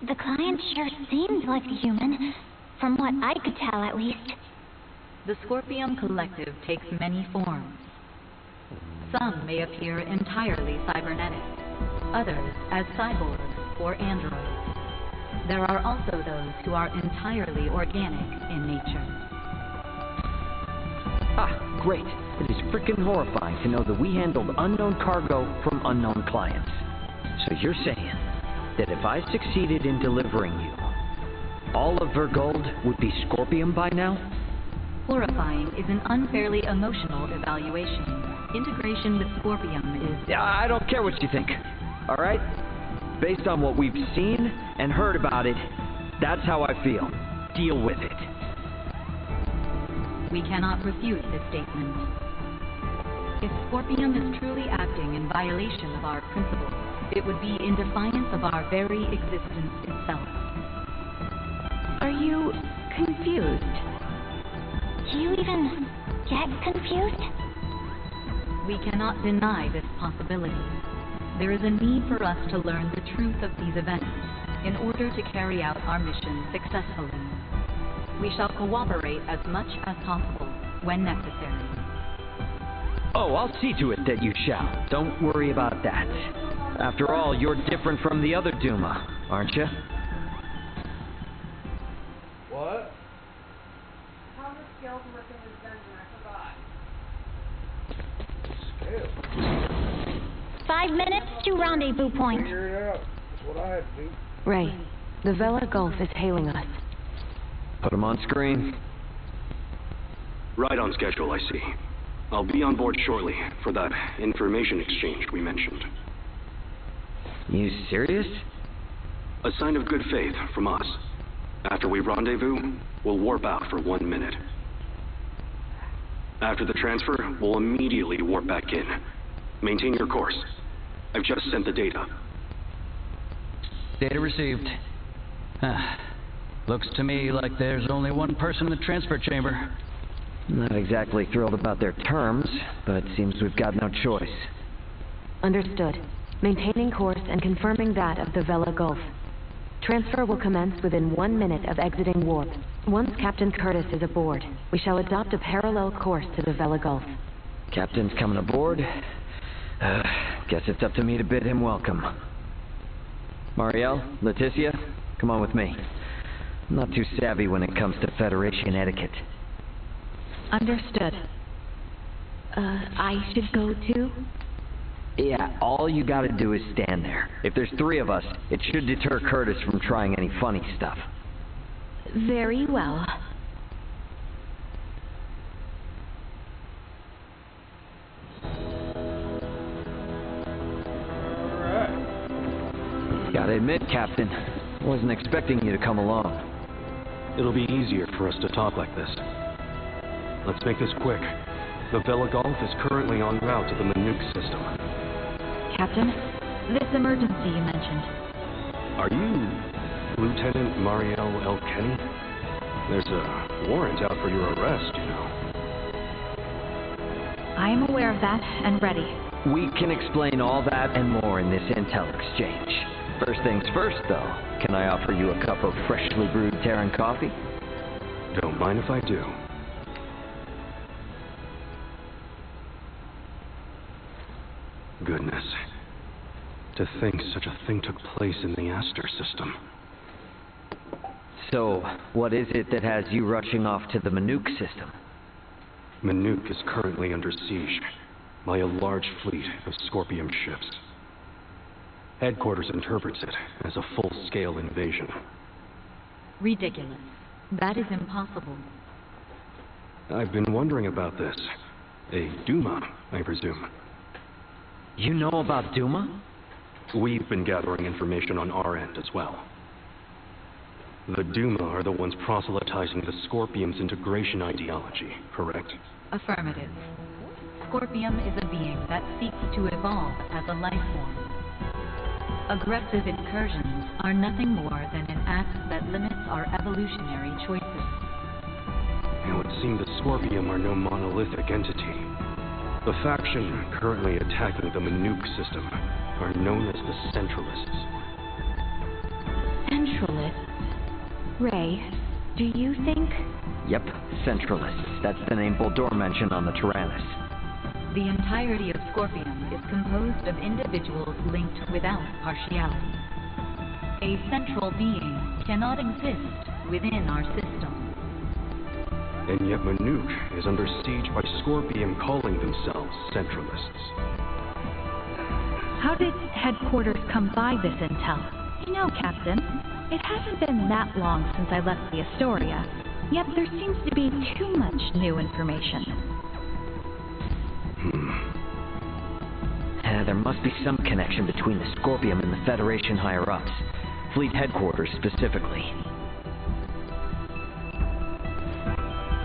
the client sure seemed like a human, from what I could tell at least. The Scorpium Collective takes many forms. Some may appear entirely cybernetic, others as cyborgs or androids. There are also those who are entirely organic in nature. Ah, great. It is freaking horrifying to know that we handled unknown cargo from unknown clients. So you're saying that if I succeeded in delivering you, all of Vergold would be Scorpium by now? Horrifying is an unfairly emotional evaluation. Integration with Scorpium is... Yeah, I don't care what you think, all right? Based on what we've seen and heard about it, that's how I feel. Deal with it. We cannot refute this statement. If Scorpium is truly acting in violation of our principles, it would be in defiance of our very existence itself. Are you confused? Do you even get confused? We cannot deny this possibility. There is a need for us to learn the truth of these events in order to carry out our mission successfully. We shall cooperate as much as possible when necessary. Oh, I'll see to it that you shall. Don't worry about that. After all, you're different from the other Duma, aren't you? What? How the skills work in this dungeon, I forgot. 5 minutes to rendezvous point. Figure it out. That's what I had to do. Ray, the Vela Gulf is hailing us. Put him on screen. Right on schedule, I see. I'll be on board shortly for that information exchange we mentioned. You serious? A sign of good faith from us. After we rendezvous, we'll warp out for 1 minute. After the transfer, we'll immediately warp back in. Maintain your course. I've just sent the data. Data received. Looks to me like there's only one person in the transfer chamber. Not exactly thrilled about their terms, but seems we've got no choice. Understood. Maintaining course and confirming that of the Vela Gulf. Transfer will commence within 1 minute of exiting warp. Once Captain Curtis is aboard, we shall adopt a parallel course to the Vela Gulf. Captain's coming aboard. Guess it's up to me to bid him welcome. Marielle, Leticia, come on with me. I'm not too savvy when it comes to Federation etiquette. Understood. I should go too? Yeah, all you gotta do is stand there. If there's 3 of us, it should deter Curtis from trying any funny stuff. Very well. Gotta admit, Captain, wasn't expecting you to come along. It'll be easier for us to talk like this. Let's make this quick. The Vela Gulf is currently en route to the Manuk system. Captain, this emergency you mentioned. Are you Lieutenant Marielle L. Kenny? There's a warrant out for your arrest, you know. I am aware of that and ready. We can explain all that and more in this intel exchange. First things first, though. Can I offer you a cup of freshly brewed Terran coffee? Don't mind if I do. Goodness. To think such a thing took place in the Aster system. So, what is it that has you rushing off to the Manuk system? Manuk is currently under siege by a large fleet of Scorpium ships. Headquarters interprets it as a full-scale invasion. Ridiculous. That is impossible. I've been wondering about this. A Duma, I presume. You know about Duma? We've been gathering information on our end as well. The Duma are the ones proselytizing the Scorpium's integration ideology, correct? Affirmative. Scorpium is a being that seeks to evolve as a life form. Aggressive incursions are nothing more than an act that limits our evolutionary choices. It would seem the Scorpium are no monolithic entity. The faction currently attacking the Manuk system are known as the Centralists. Centralists? Ray, do you think... Yep, Centralists. That's the name Boldor mentioned on the Tyrannus. The entirety of Scorpium is composed of individuals linked without partiality. A central being cannot exist within our system. And yet Manuk is under siege by Scorpium calling themselves Centralists. How did headquarters come by this intel? You know, Captain, it hasn't been that long since I left the Astoria, yet there seems to be too much new information. There must be some connection between the Scorpium and the Federation higher-ups. Fleet headquarters, specifically.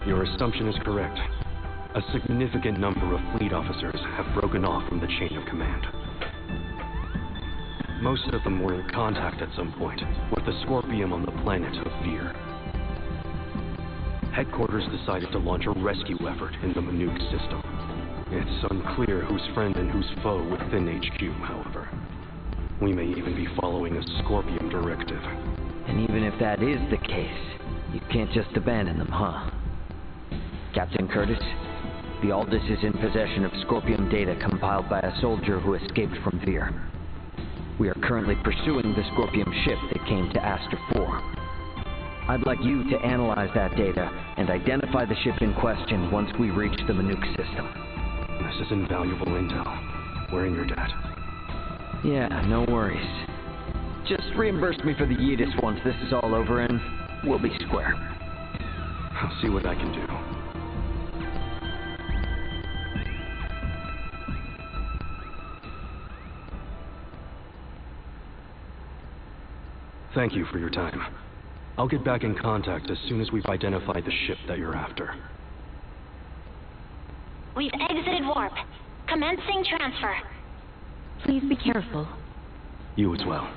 Your assumption is correct. A significant number of fleet officers have broken off from the chain of command. Most of them were in contact at some point with the Scorpium on the planet of Vir. Headquarters decided to launch a rescue effort in the Manuk system. It's unclear who's friend and who's foe within HQ, however. We may even be following a Scorpium directive. And even if that is the case, you can't just abandon them, huh? Captain Curtis, the Aldous is in possession of Scorpium data compiled by a soldier who escaped from Vir. We are currently pursuing the Scorpium ship that came to Aster 4. I'd like you to analyze that data and identify the ship in question once we reach the Manuk system. This is invaluable intel. We're in your debt. Yeah, no worries. Just reimburse me for the Yeetus once this is all over and we'll be square. I'll see what I can do. Thank you for your time. I'll get back in contact as soon as we've identified the ship that you're after. We've exited warp. Commencing transfer. Please be careful. You as well.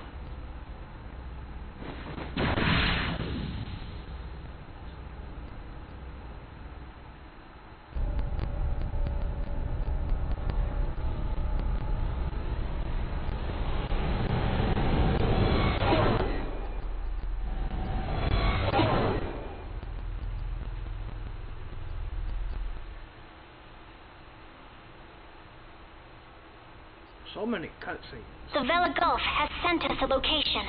So many cutscenes. The Vela Gulf has sent us a location.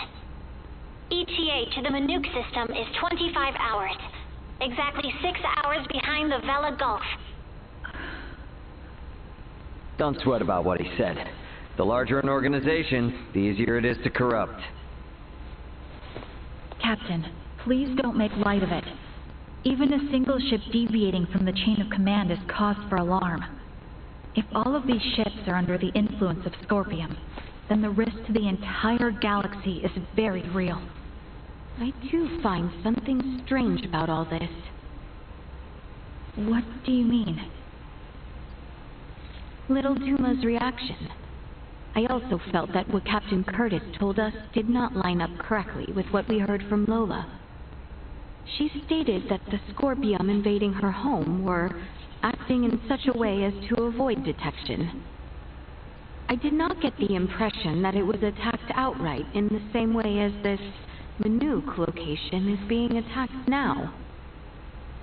ETA to the Manuk system is 25 hours. Exactly 6 hours behind the Vela Gulf. Don't sweat about what he said. The larger an organization, the easier it is to corrupt. Captain, please don't make light of it. Even a single ship deviating from the chain of command is cause for alarm. If all of these ships are under the influence of Scorpium, then the risk to the entire galaxy is very real. I too find something strange about all this. What do you mean? Little Duma's reaction. I also felt that what Captain Curtis told us did not line up correctly with what we heard from Lola. She stated that the Scorpium invading her home were acting in such a way as to avoid detection. I did not get the impression that it was attacked outright in the same way as this Manuk location is being attacked now.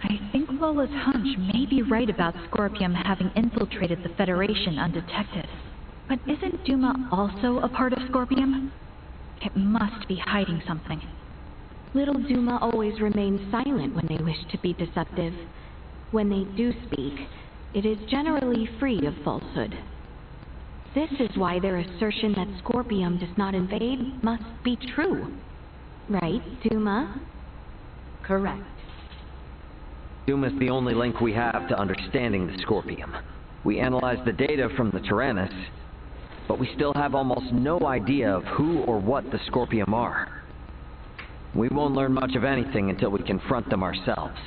I think Lola's hunch may be right about Scorpium having infiltrated the Federation undetected. But isn't Duma also a part of Scorpium? It must be hiding something. Little Duma always remains silent when they wish to be deceptive. When they do speak, it is generally free of falsehood. This is why their assertion that Scorpium does not invade must be true. Right, Duma? Correct. Duma's the only link we have to understanding the Scorpium. We analyzed the data from the Tyrannus, but we still have almost no idea of who or what the Scorpium are. We won't learn much of anything until we confront them ourselves.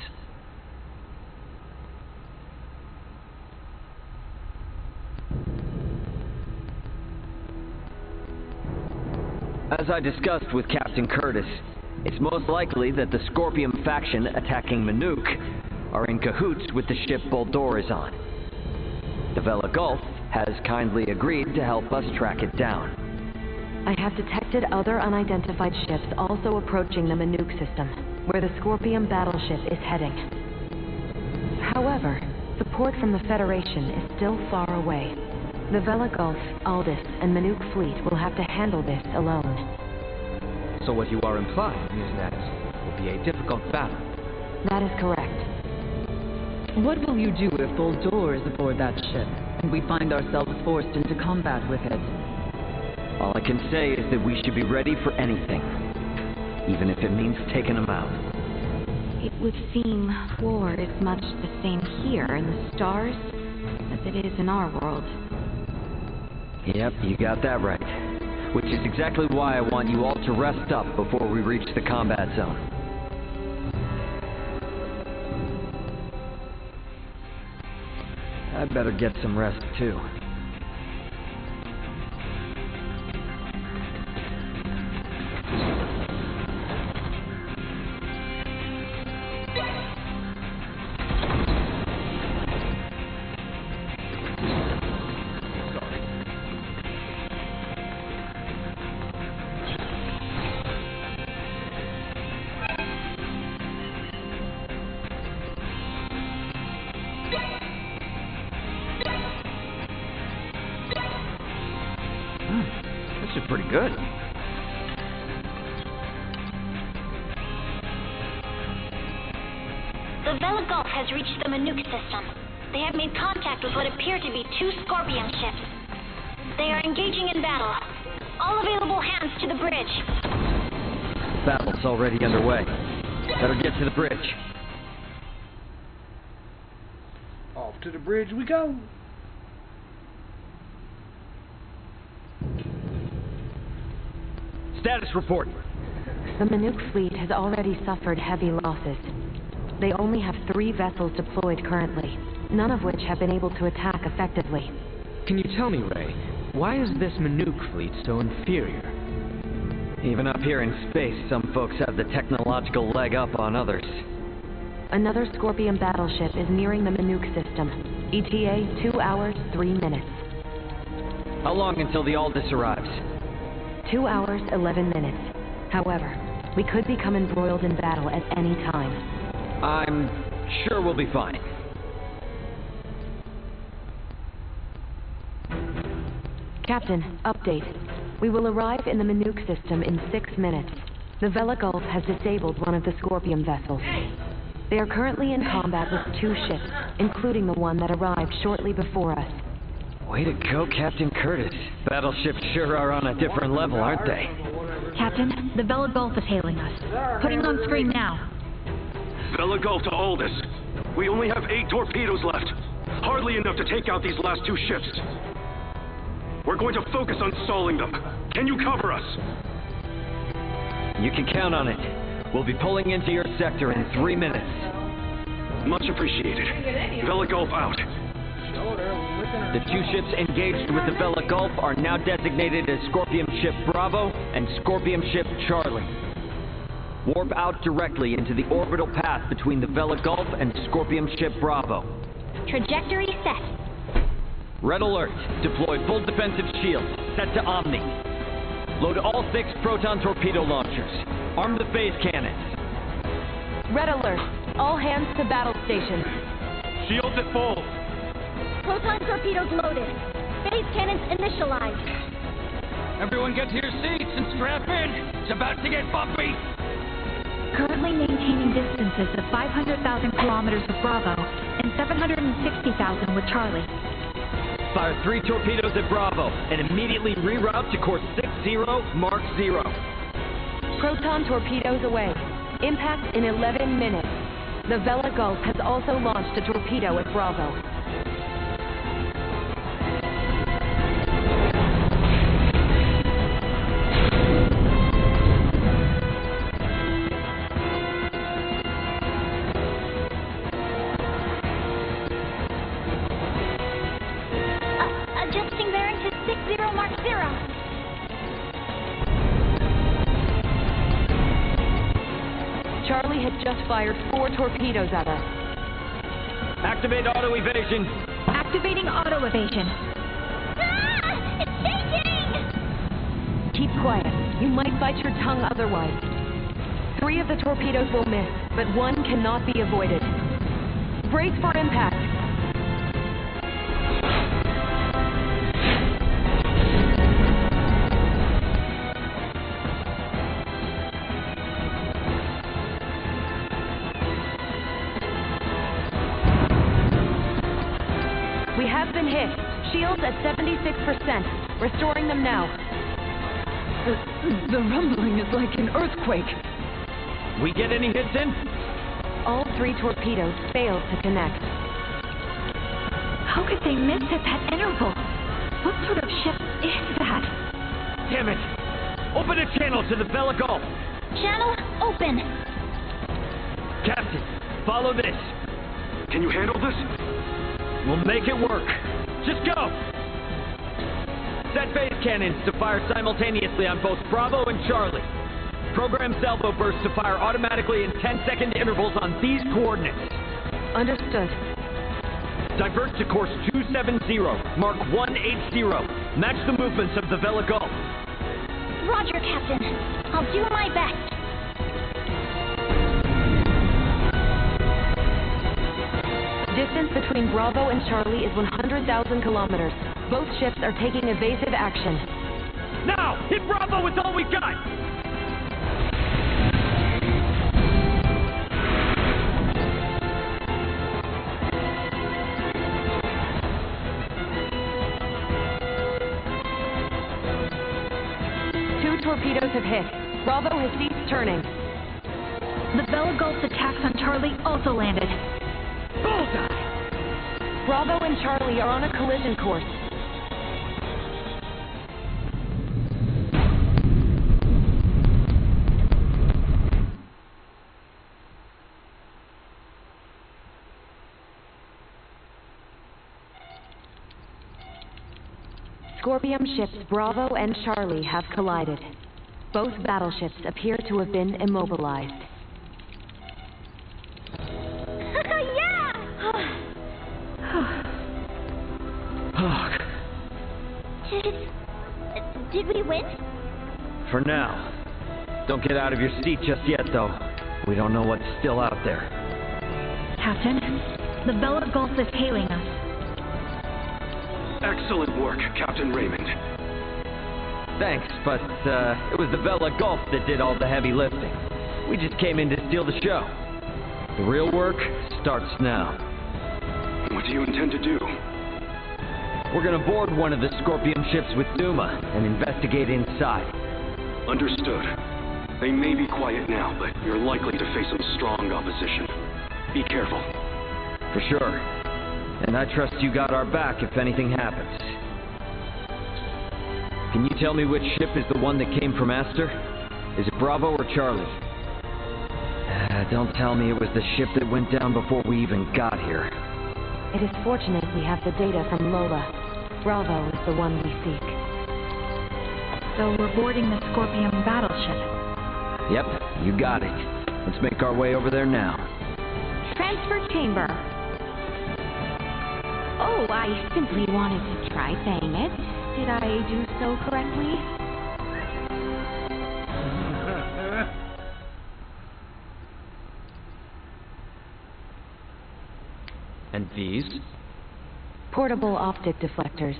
As I discussed with Captain Curtis, it's most likely that the Scorpium faction attacking Manuk are in cahoots with the ship Boldor is on. The Vela Gulf has kindly agreed to help us track it down. I have detected other unidentified ships also approaching the Manuk system, where the Scorpium battleship is heading. However, support from the Federation is still far away. The Vela Gulf, Aldous, and Manuk fleet will have to handle this alone. So what you are implying is that it will be a difficult battle. That is correct. What will you do if Boldor is aboard that ship, and we find ourselves forced into combat with it? All I can say is that we should be ready for anything, even if it means taking them out. It would seem war is much the same here in the stars as it is in our world. Yep, you got that right. Which is exactly why I want you all to rest up before we reach the combat zone. I'd better get some rest, too. This is pretty good. The Vela Gulf has reached the Manuk system. They have made contact with what appear to be 2 Scorpion ships. They are engaging in battle. All available hands to the bridge. The battle's already underway. Better get to the bridge. Off to the bridge we go. Status report. The Manuk fleet has already suffered heavy losses. They only have 3 vessels deployed currently, none of which have been able to attack effectively. Can you tell me, Ray, why is this Manuk fleet so inferior? Even up here in space, some folks have the technological leg up on others. Another Scorpion battleship is nearing the Manuk system. ETA 2 hours, 3 minutes. How long until the Aldous arrives? 2 hours, 11 minutes. However, we could become embroiled in battle at any time. I'm sure we'll be fine. Captain, update. We will arrive in the Manuk system in 6 minutes. The Vela Gulf has disabled one of the Scorpion vessels. They are currently in combat with 2 ships, including the one that arrived shortly before us. Way to go, Captain Curtis. Battleships sure are on a different level, aren't they? Captain, the Vela Gulf is hailing us. Putting on screen now. Vela Gulf to Aldous. We only have 8 torpedoes left. Hardly enough to take out these last 2 ships. We're going to focus on stalling them. Can you cover us? You can count on it. We'll be pulling into your sector in 3 minutes. Much appreciated. Vela Gulf out. The 2 ships engaged with the Vela Gulf are now designated as Scorpion Ship Bravo and Scorpion Ship Charlie. Warp out directly into the orbital path between the Vela Gulf and Scorpion Ship Bravo. Trajectory set. Red alert. Deploy full defensive shield. Set to Omni. Load all 6 proton torpedo launchers. Arm the phase cannons. Red alert. All hands to battle stations. Shields at full. Proton torpedoes loaded. Phase cannons initialized. Everyone get to your seats and strap in. It's about to get bumpy. Currently maintaining distances of 500,000 kilometers with Bravo and 760,000 with Charlie. Fire 3 torpedoes at Bravo and immediately reroute to course 60, Mark 0. Proton torpedoes away. Impact in 11 minutes. The Vela Gulf has also launched a torpedo at Bravo. Adjusting bearing to 60 Mark 0. Charlie had just fired 4 torpedoes at us. Activate auto evasion. Activating auto evasion. Ah! It's shaking! Keep quiet. You might bite your tongue otherwise. 3 of the torpedoes will miss, but 1 cannot be avoided. Brace for impact. We have been hit. Shields at 76%. Restoring them now. The rumbling is like an earthquake. We get any hits in? All 3 torpedoes failed to connect. How could they miss at that interval? What sort of ship is that? Damn it! Open a channel to the Bella Gulf. Channel open. Captain, follow this. Can you handle this? We'll make it work. Just go! Set phase cannons to fire simultaneously on both Bravo and Charlie. Program salvo bursts to fire automatically in 10-second intervals on these coordinates. Understood. Divert to course 270, mark 180. Match the movements of the Vela Gulf. Roger, Captain. I'll do my best. Distance between Bravo and Charlie is 100,000 kilometers. Both ships are taking evasive action. Now! Hit Bravo with all we've got! Two torpedoes have hit. Bravo has ceased turning. The Bella Gulf's attacks on Charlie also landed. Bullseye! Bravo and Charlie are on a collision course. Scorpium ships Bravo and Charlie have collided. Both battleships appear to have been immobilized. Did we win? For now. Don't get out of your seat just yet, though. We don't know what's still out there. Captain, the Bella Gulf is hailing us. Excellent work, Captain Raymond. Thanks, but it was the Vela Gulf that did all the heavy lifting. We just came in to steal the show. The real work starts now. What do you intend to do? We're gonna board one of the Scorpion ships with Duma and investigate inside. Understood. They may be quiet now, but you're likely to face some strong opposition. Be careful. For sure. And I trust you got our back if anything happens. Can you tell me which ship is the one that came from Aster? Is it Bravo or Charlie? Don't tell me it was the ship that went down before we even got here. It is fortunate we have the data from Lola. Bravo is the one we seek. So we're boarding the Scorpion battleship. Yep, you got it. Let's make our way over there now. Transfer chamber. Oh, I simply wanted to try saying it. Did I do so correctly? And these? Portable optic deflectors.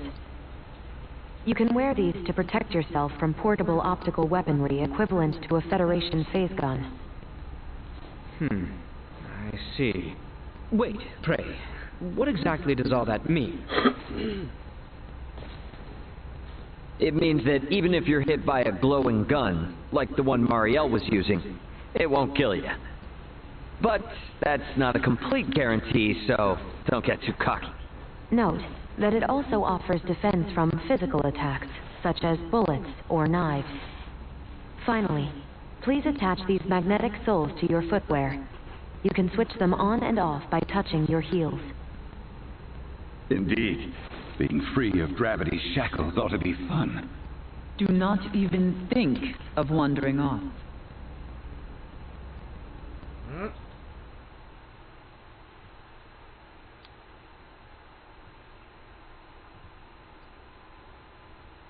You can wear these to protect yourself from portable optical weaponry equivalent to a Federation phase gun. I see. Wait, pray, what exactly does all that mean? It means that even if you're hit by a glowing gun, like the one Marielle was using, it won't kill you. But that's not a complete guarantee, so don't get too cocky. Note that it also offers defense from physical attacks, such as bullets or knives. Finally, please attach these magnetic soles to your footwear. You can switch them on and off by touching your heels. Indeed. Being free of gravity's shackles ought to be fun. Do not even think of wandering off.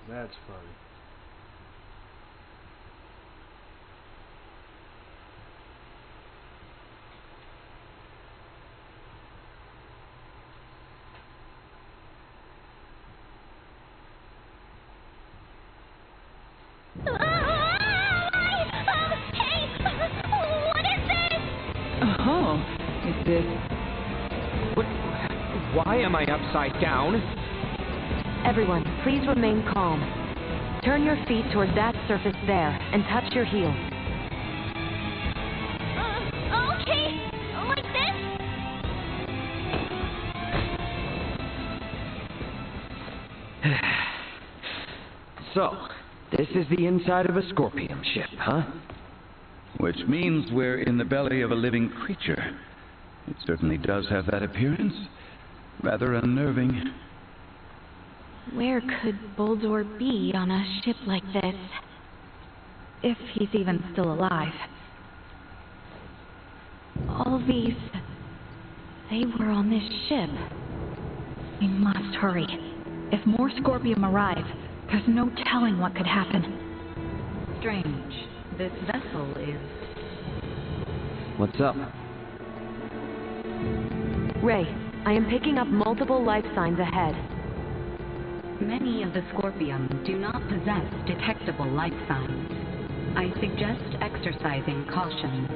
That's funny. am I upside down? Everyone, please remain calm. Turn your feet toward that surface there and touch your heels. Okay. Like this? So, this is the inside of a Scorpion ship, huh? Which means we're in the belly of a living creature. It certainly does have that appearance. Rather unnerving. Where could Boldor be on a ship like this? If he's even still alive. All these... they were on this ship. We must hurry. If more Scorpium arrive, there's no telling what could happen. Strange. This vessel is... What's up? Ray, I am picking up multiple life signs ahead. Many of the Scorpium do not possess detectable life signs. I suggest exercising caution.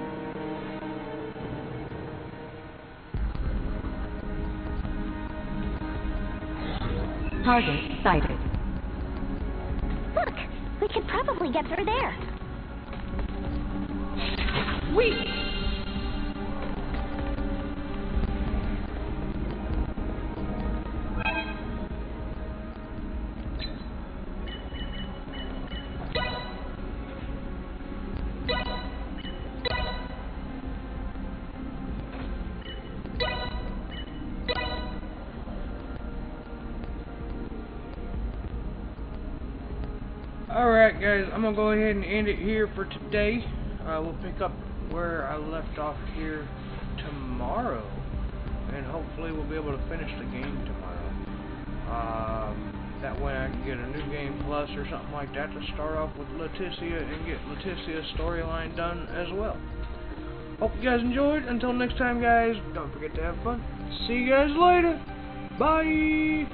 Target sighted. Look, we could probably get through there. Wait! Alright guys, I'm going to go ahead and end it here for today. We'll pick up where I left off here tomorrow. And hopefully we'll be able to finish the game tomorrow. That way I can get a new game plus or something like that to start off with Leticia and get Leticia's storyline done as well. Hope you guys enjoyed. Until next time guys, don't forget to have fun. See you guys later. Bye!